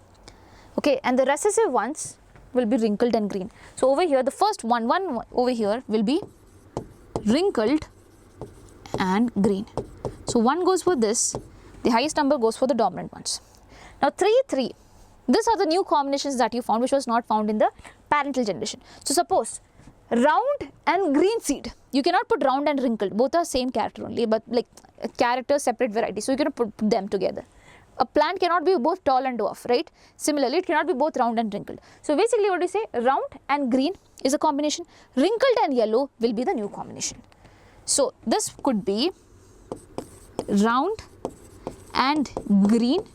Okay, and the recessive ones will be wrinkled and green. So over here, the first one over here will be wrinkled and green. So 1 goes for this, the highest number goes for the dominant ones. Now 3, 3. These are the new combinations that you found, which was not found in the parental generation. So suppose round and green seed. You cannot put round and wrinkled. Both are same character only, but like characters, separate varieties. So you cannot put them together. A plant cannot be both tall and dwarf, right? Similarly, it cannot be both round and wrinkled. So basically, what do you say? Round and green is a combination. Wrinkled and yellow will be the new combination. So this could be round and green,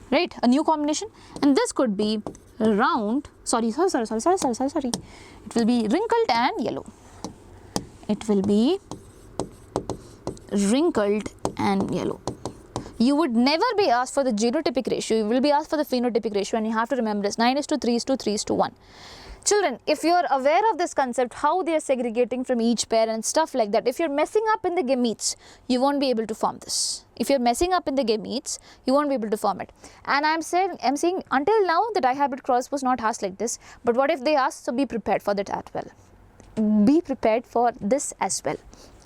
right? A new combination. And this could be round. Sorry. It will be wrinkled and yellow. It will be wrinkled and yellow. You would never be asked for the genotypic ratio, you will be asked for the phenotypic ratio, and you have to remember this 9:3:3:1. Children, if you are aware of this concept, how they are segregating from each pair and stuff like that, if you are messing up in the gametes, you won't be able to form this. If you are messing up in the gametes, you won't be able to form it. And I'm saying until now the dihybrid cross was not asked like this, but what if they ask? So be prepared for that as well. Be prepared for this as well.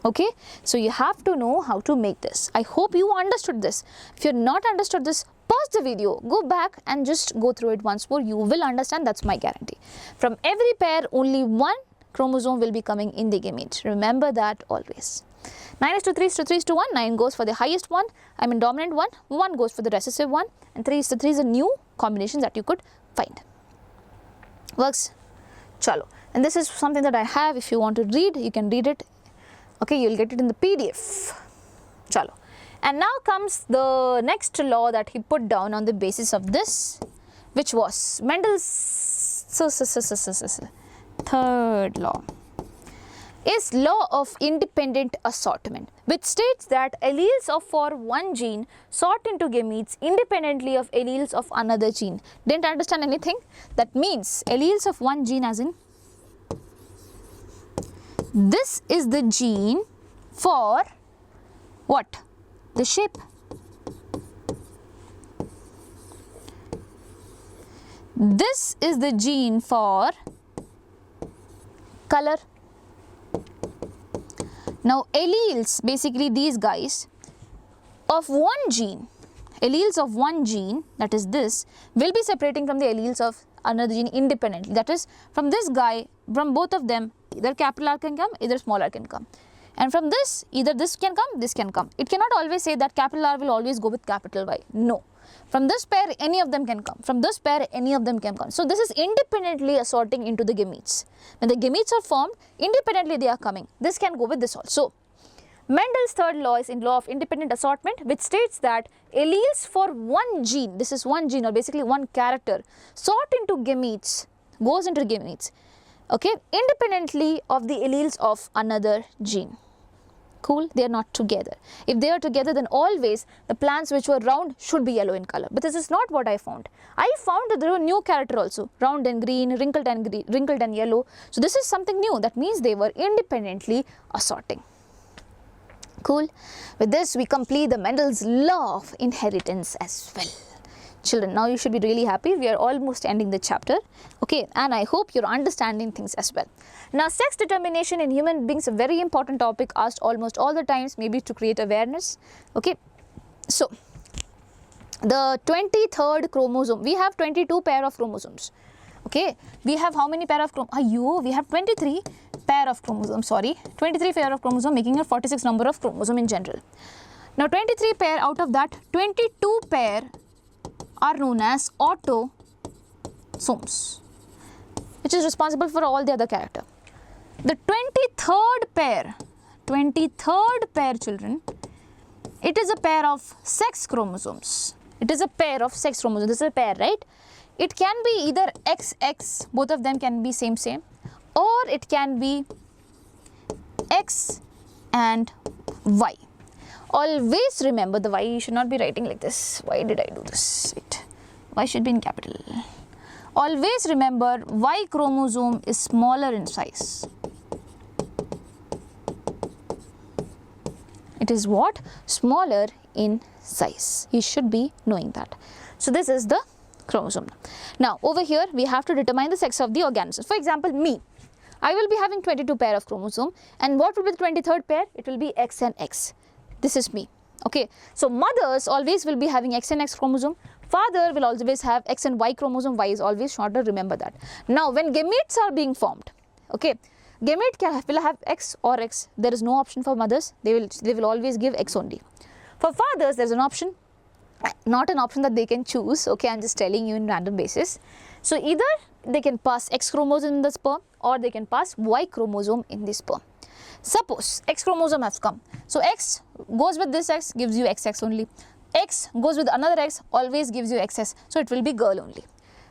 Okay, so you have to know how to make this. I hope you understood this. If you have not understood this, pause the video, go back and just go through it once more. You will understand, that's my guarantee. From every pair, only one chromosome will be coming in the gamete. Remember that always. 9:3:3:1, 9 goes for the highest one, dominant one, 1 goes for the recessive one, and 3:3 is a new combination that you could find. Works? Chalo. And this is something that I have. If you want to read, you can read it. Okay, you will get it in the PDF. Chalo. And now comes the next law that he put down on the basis of this, which was Mendel's third law. Is law of independent assortment, which states that alleles for one gene sort into gametes independently of alleles of another gene. Didn't understand anything? That means alleles of one gene as in, this is the gene for what? The shape. This is the gene for color. Now alleles, basically these guys, of one gene, alleles of one gene, that is this, will be separating from the alleles of another gene independently. That is, from this guy, from both of them, either capital R can come, either small r can come. And from this, either this can come, this can come. It cannot always say that capital R will always go with capital Y. No. From this pair, any of them can come. From this pair, any of them can come. So this is independently assorting into the gametes. When the gametes are formed, independently they are coming. This can go with this also. Mendel's third law is in law of independent assortment, which states that alleles for one gene, this is one gene or basically one character, sort into gametes, goes into gametes, okay, independently of the alleles of another gene. Cool, they are not together. If they are together, then always the plants which were round should be yellow in color. But this is not what I found. I found that there were new character also, round and green, wrinkled and yellow. So this is something new. That means they were independently assorting. Cool. With this, we complete the Mendel's law of inheritance as well. Children, now you should be really happy. We are almost ending the chapter. Okay, and I hope you're understanding things as well. Now, sex determination in human beings, a very important topic asked almost all the times, maybe to create awareness. Okay, so the 23rd chromosome, we have 22 pair of chromosomes. Okay, we have how many pair of chromosomes? We have 23 pair of chromosomes, 23 pair of chromosomes, making a 46 number of chromosome in general. Now, 23 pair, out of that, 22 pair are known as autosomes, which is responsible for all the other character. The 23rd pair children, it is a pair of sex chromosomes. It is a pair of sex chromosomes. This is a pair, right? It can be either XX, both of them can be same, or it can be X and Y. Always remember the Y, you should not be writing like this. Why did I do this? Wait. Y should be in capital. Always remember Y chromosome is smaller in size. It is what? Smaller in size. You should be knowing that. So this is the chromosome. Now over here we have to determine the sex of the organism. For example, me. I will be having 22 pair of chromosome, and what will be the 23rd pair? It will be X and X. This is me. Okay, so mothers always will be having X and X chromosome. Father will always have X and Y chromosome. Y is always shorter, remember that. Now when gametes are being formed, okay, gamete will have X or X. There is no option for mothers. They will always give X only. For fathers, there is an option, not an option that they can choose. Okay, I am just telling you in random basis. So either they can pass X chromosome in the sperm, or they can pass Y chromosome in the sperm. Suppose X chromosome has come. So X goes with this X, gives you XX only. X goes with another X, always gives you XS. So it will be girl only.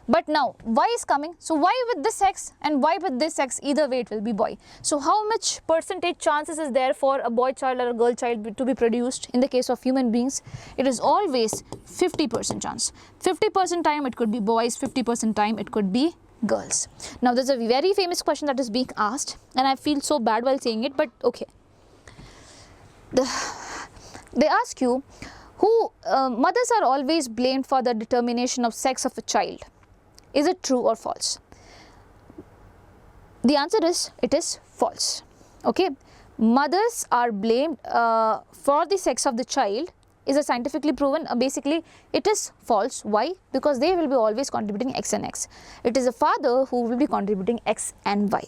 But now Y is coming. So Y with this X and Y with this X, either way it will be boy. So how much percentage chances is there for a boy child or a girl child to be produced? In the case of human beings, it is always 50% chance. 50% time it could be boys, 50% time it could be girls. Now there's a very famous question that is being asked, and I feel so bad while saying it, but okay. They ask you, mothers are always blamed for the determination of sex of a child. Is it true or false? The answer is, it is false. Okay, mothers are blamed for the sex of the child. Is it scientifically proven? Basically, it is false. Why? Because they will be always contributing X and X. It is a father who will be contributing X and Y,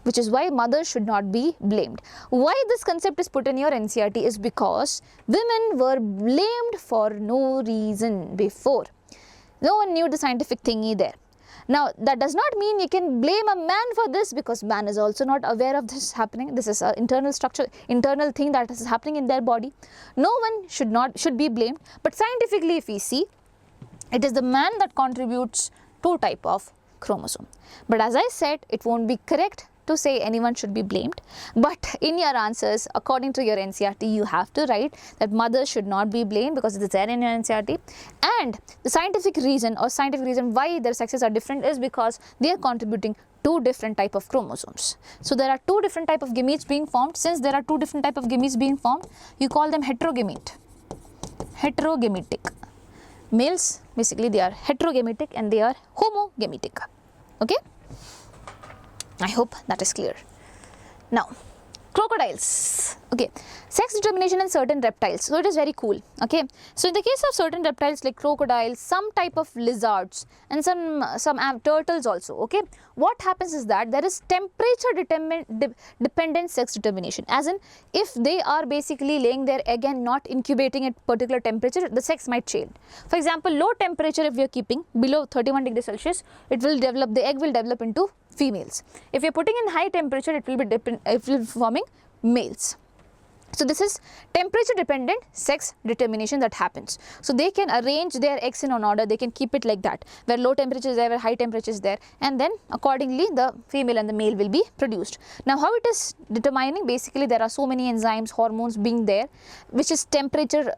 which is why mothers should not be blamed. Why this concept is put in your NCERT is because women were blamed for no reason before. No one knew the scientific thingy there. Now, that does not mean you can blame a man for this, because man is also not aware of this happening. This is an internal structure, internal thing that is happening in their body. No one should be blamed. But scientifically, if we see, it is the man that contributes two type of chromosome. But as I said, it won't be correct to say anyone should be blamed. But in your answers, according to your NCERT, you have to write that mothers should not be blamed, because it is there in your NCERT. And the scientific reason why their sexes are different is because they are contributing two different type of chromosomes. So there are two different type of gametes being formed. Since there are two different type of gametes being formed, you call them heterogametic. Males, basically they are heterogametic and they are homogametic. Okay, I hope that is clear. Now, crocodiles. Okay, sex determination in certain reptiles. So it is very cool. Okay, so in the case of certain reptiles like crocodiles, some type of lizards, and some turtles also. Okay, what happens is that there is temperature dependent sex determination. As in, if they are basically laying their egg and not incubating at particular temperature, the sex might change. For example, low temperature if we are keeping below 31 degrees Celsius, the egg will develop into females. If you are putting in high temperature, it will be forming males. So this is temperature dependent sex determination that happens. So they can arrange their eggs in an order, they can keep it like that, where low temperature is there, where high temperature is there, and then accordingly the female and the male will be produced. Now how it is determining, basically there are so many enzymes, hormones being there, which is temperature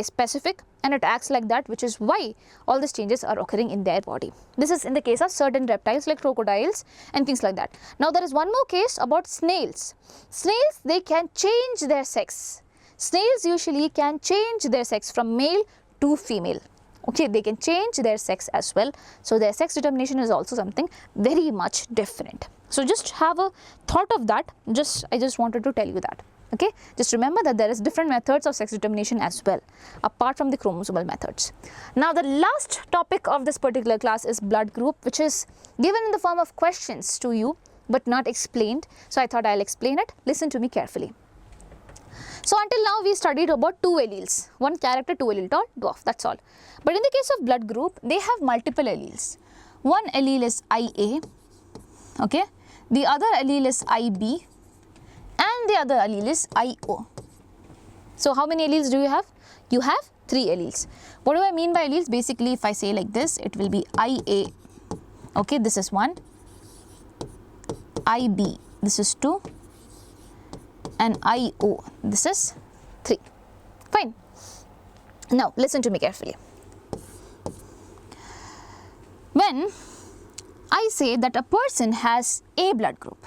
specific, and it acts like that, which is why all these changes are occurring in their body. This is in the case of certain reptiles like crocodiles and things like that. Now there is one more case about snails. Snails, they can change their sex. Snails usually can change their sex from male to female. Okay, they can change their sex as well. So their sex determination is also something very much different. So just have a thought of that. I just wanted to tell you that. Okay, just remember that there is different methods of sex determination as well, apart from the chromosomal methods. Now the last topic of this particular class is blood group, which is given in the form of questions to you but not explained. So I thought I'll explain it. Listen to me carefully. So until now we studied about two alleles, one character, two allele, tall, dwarf, that's all. But in the case of blood group, they have multiple alleles. One allele is IA, okay, the other allele is IB, and the other allele is IO. So how many alleles do you have? You have 3 alleles. What do I mean by alleles? Basically, if I say like this, it will be IA, okay, this is 1, IB, this is 2, and IO, this is 3. Fine. Now listen to me carefully. When I say that a person has a blood group,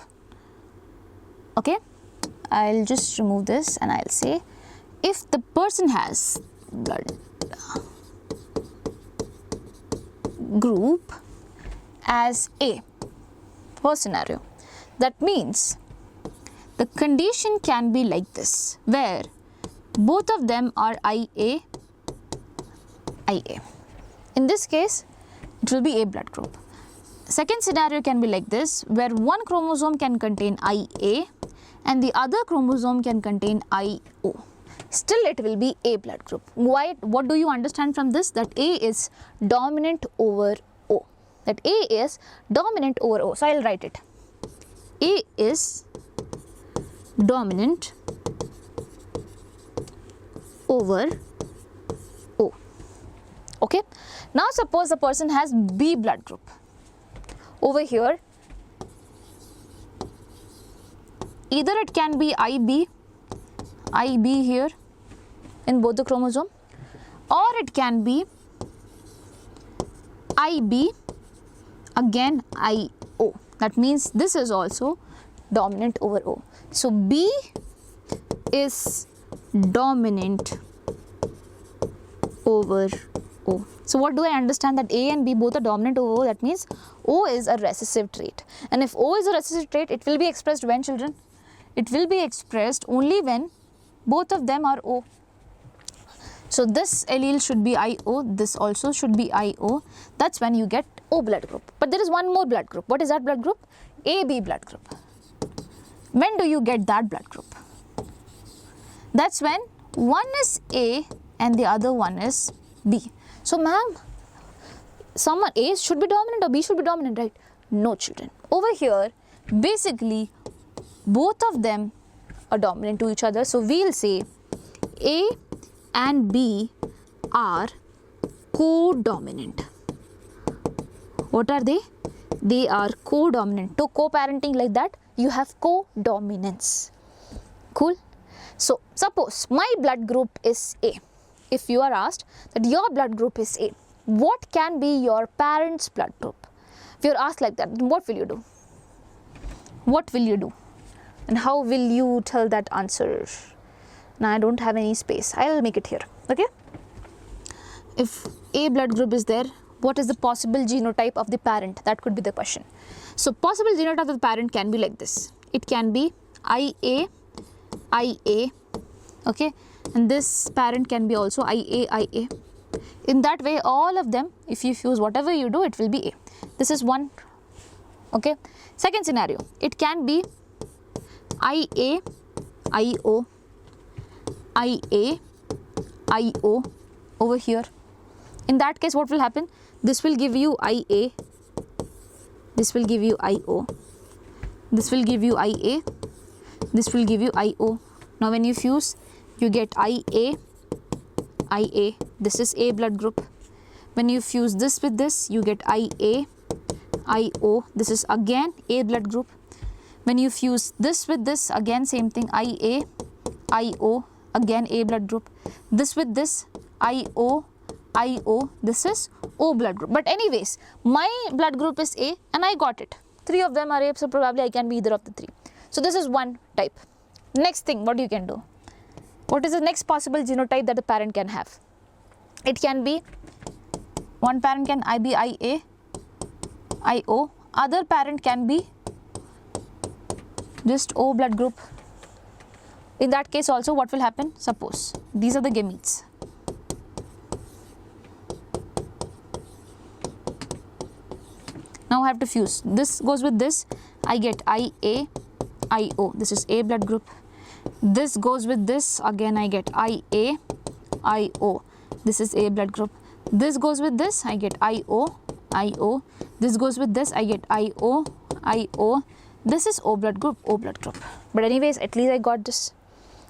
okay, I'll just remove this and I'll say if the person has blood group as A, first scenario, that means the condition can be like this, where both of them are IA. In this case, it will be A blood group. Second scenario can be like this, where one chromosome can contain IA and the other chromosome can contain IO. Still it will be A blood group. Why? What do you understand from this? That A is dominant over O. That A is dominant over O. So I'll write it. A is dominant over O. Okay. Now suppose the person has B blood group. Over here, either it can be IB here in both the chromosome, or it can be IB again IO. That means this is also dominant over O. So B is dominant over O. So what do I understand? That A and B both are dominant over O. That means O is a recessive trait. And if O is a recessive trait, it will be expressed when, children? It will be expressed only when both of them are O. So this allele should be IO, this also should be IO. That's when you get O blood group. But there is one more blood group. What is that blood group? AB blood group. When do you get that blood group? That's when one is A and the other one is B. So ma'am, someone A should be dominant or B should be dominant, right? No, children. Over here, basically, both of them are dominant to each other. So we'll say A and B are co-dominant. What are they? They are co-dominant. To co-parenting like that, you have co-dominance. Cool? So suppose my blood group is A. If you are asked that your blood group is A, what can be your parent's blood group? If you are asked like that, then what will you do? What will you do? And how will you tell that answer? Now I don't have any space. I will make it here. Okay? If A blood group is there, what is the possible genotype of the parent? That could be the question. So possible genotype of the parent can be like this. It can be IA, okay, and this parent can be also IA. In that way, all of them, if you fuse whatever you do, it will be A. This is one. Okay. Second scenario, it can be IA, IO over here. In that case, what will happen? This will give you IA, this will give you IO, this will give you IA, this will give you IO. Now when you fuse, you get IA, IA, this is A blood group. When you fuse this with this, you get IA, IO, this is again A blood group. When you fuse this with this, again same thing, IA, IO, again A blood group. This with this, IO, IO, this is O blood group. But anyways, my blood group is A and I got it. 3 of them are A, so probably I can be either of the 3. So this is one type. Next thing, what you can do? What is the next possible genotype that the parent can have? It can be, one parent can be IA, IO, other parent can be just O blood group. In that case also what will happen? Suppose these are the gametes. Now I have to fuse. This goes with this, I get IA, IO, this is A blood group. This goes with this, again I get IA, IO, this is A blood group. This goes with this, I get IO, IO. This goes with this, I get IO, IO. This is O blood group, O blood group. But anyways, at least I got this.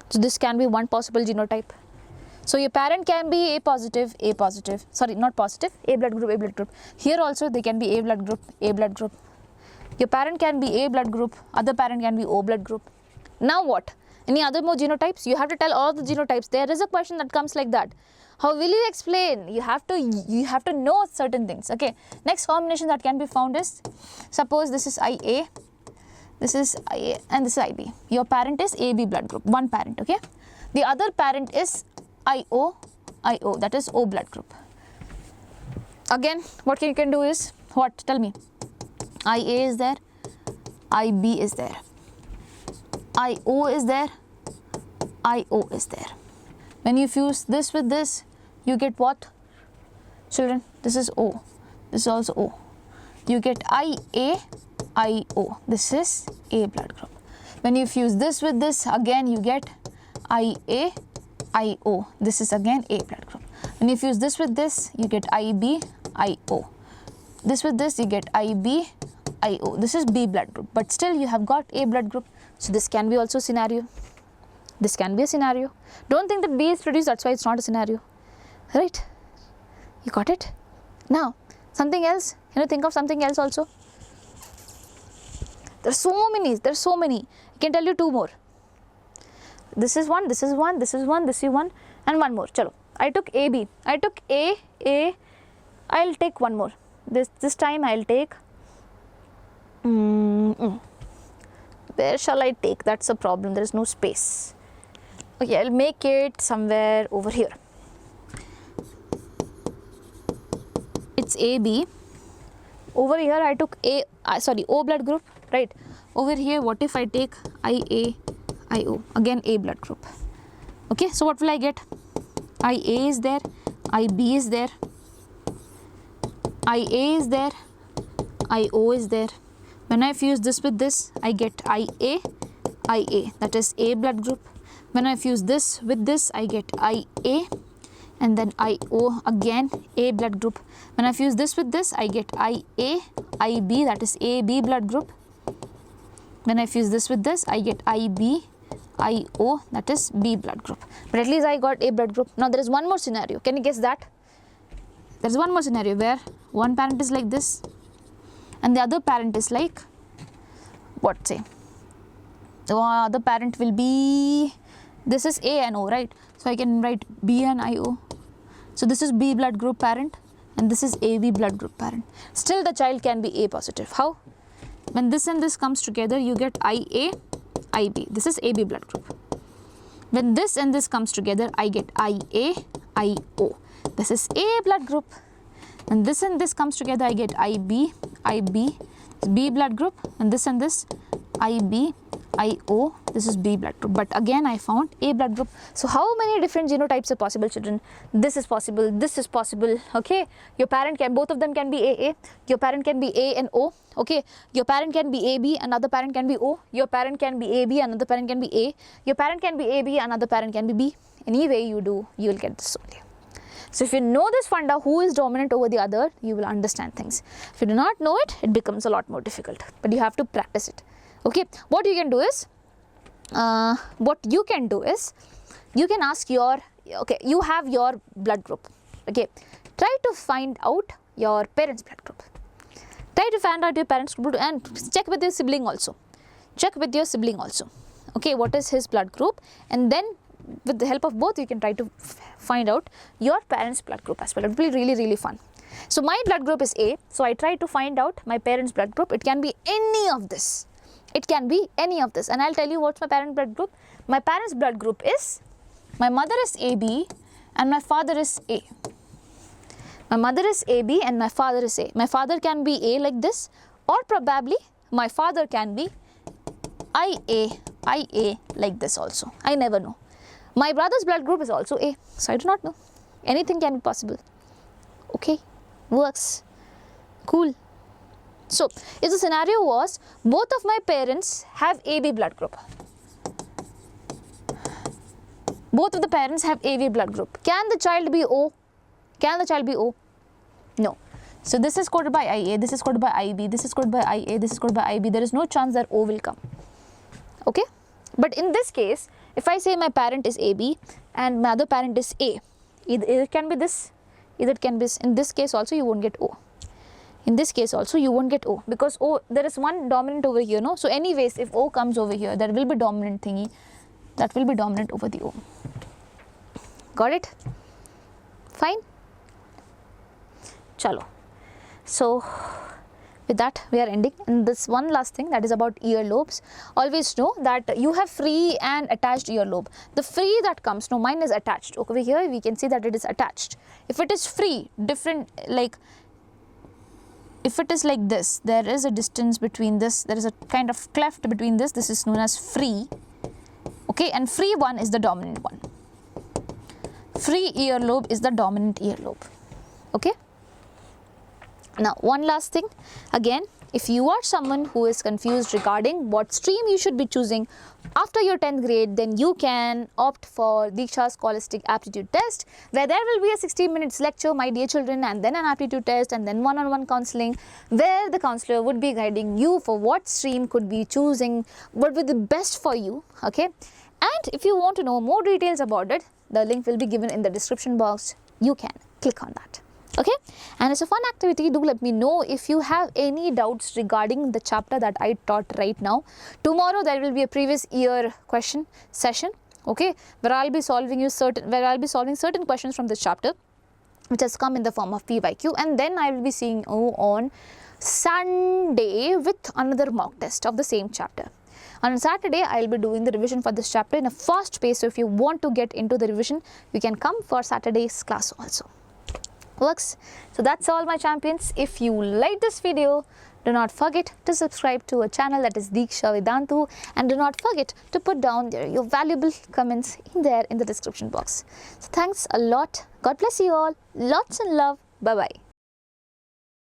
So this can be one possible genotype. So your parent can be A positive, sorry, not positive, A blood group, A blood group. Here also they can be A blood group, A blood group. Your parent can be A blood group, other parent can be O blood group. Now what? Any other more genotypes? You have to tell all the genotypes. There is a question that comes like that. How will you explain? You have to know certain things. Okay. Next combination that can be found is, suppose this is IA, this is IA and this is IB. Your parent is AB blood group, one parent, okay. The other parent is IO, IO, that is O blood group. Again, what you can do is, what? Tell me. IA is there, IB is there, IO is there, IO is there. When you fuse this with this, you get what? Children, this is O, this is also O. You get IA, IO, this is A blood group. When you fuse this with this, again you get IA, IO, this is again A blood group. When you fuse this with this, you get IB, IO. This with this, you get IB, IO. This is B blood group, but still you have got A blood group. So this can be also a scenario. This can be a scenario. Don't think that B is produced, that's why it's not a scenario. Right? You got it? Now, something else. Can you think of something else also? There's so many. I can tell you 2 more. This is one, this is one, this is one, this is one, and one more. Chalo. I took AB. I took A. I'll take one more. This time I'll take. Where shall I take? That's a problem. There is no space. Okay, I'll make it somewhere over here. It's AB. Over here I took O blood group, right? Over here, what if I take IA, IO, again A blood group. Okay, so what will I get? IA is there, IB is there, IA is there, IO is there. When I fuse this with this, I get IA, IA, that is A blood group. When I fuse this with this, I get IA and then IO, again A blood group. When I fuse this with this, I get IA, IB, that is AB blood group. When I fuse this with this, I get IB, IO, that is B blood group. But at least I got A blood group. Now there is one more scenario. Can you guess that? There is one more scenario where one parent is like this and the other parent is like, what say? The other parent will be, this is A and O, right? So I can write B and IO. So this is B blood group parent and this is AB blood group parent. Still the child can be A positive. How? When this and this comes together, you get IA, IB. This is AB blood group. When this and this comes together, I get IA, IO. This is A blood group. When this and this comes together, I get IB, IB, B blood group, and this IB, IO, this is B blood group. But again, I found A blood group. So how many different genotypes are possible, children? This is possible, this is possible, okay? Your parent can, both of them can be AA. Your parent can be A and O, okay? Your parent can be AB, another parent can be O. Your parent can be AB, another parent can be A. Your parent can be AB, another parent can be B. Any way you do, you will get this only. So if you know this funda, who is dominant over the other, you will understand things. If you do not know it, it becomes a lot more difficult. But you have to practice it. Okay, what you can do is, what you can do is, you can ask your, okay, you have your blood group, okay, try to find out your parents' blood group. Try to find out your parents' group and check with your sibling also. Check with your sibling also. Okay, what is his blood group, and then with the help of both you can try to find out your parents' blood group as well. It will be really, really fun. So my blood group is A, so I try to find out my parents' blood group. It can be any of this. It can be any of this, and I'll tell you what's my parent blood group. My parents' blood group is, my mother is AB and my father is A. My mother is AB and my father is A. My father can be A like this, or probably my father can be IA like this also. I never know. My brother's blood group is also A, so I do not know. Anything can be possible. Okay, works. Cool. So, if the scenario was both of my parents have AB blood group. Both of the parents have AB blood group. Can the child be O? Can the child be O? No. So this is coded by IA, this is coded by IB, this is coded by IA, this is coded by IB. There is no chance that O will come. Okay? But in this case, if I say my parent is AB and my other parent is A, either it can be this, either it can be this. In this case also you won't get O. In this case also you won't get O, because O, there is one dominant over here, no? So anyways, if O comes over here, there will be dominant thingy that will be dominant over the O. Got it? Fine? Chalo. So with that we are ending. And this one last thing, that is about earlobes. Always know that you have free and attached earlobe. The free that comes, no, mine is attached. Over here we can see that it is attached. If it is free, different, like if it is like this, there is a distance between this, there is a kind of cleft between this is known as free. Okay, and free one is the dominant one. Free earlobe is the dominant earlobe. Okay. Now, one last thing, again, if you are someone who is confused regarding what stream you should be choosing after your 10th grade, then you can opt for Diksha's Scholastic Aptitude Test, where there will be a 60 minutes lecture, my dear children, and then an aptitude test, and then one-on-one counseling, where the counselor would be guiding you for what stream could be choosing, what would be the best for you, okay? And if you want to know more details about it, the link will be given in the description box. You can click on that. Okay, and it's a fun activity. Do let me know if you have any doubts regarding the chapter that I taught right now. Tomorrow there will be a previous year question session, okay, where I'll be solving certain questions from this chapter, which has come in the form of PYQ, and then I will be seeing you on Sunday with another mock test of the same chapter. On Saturday, I will be doing the revision for this chapter in a fast pace. So if you want to get into the revision, you can come for Saturday's class also. Works. So that's all, my champions. If you like this video, do not forget to subscribe to our channel, that is Diksha Vedantu, and do not forget to put down your valuable comments in the description box. So thanks a lot. God bless you all. Lots and love. Bye bye.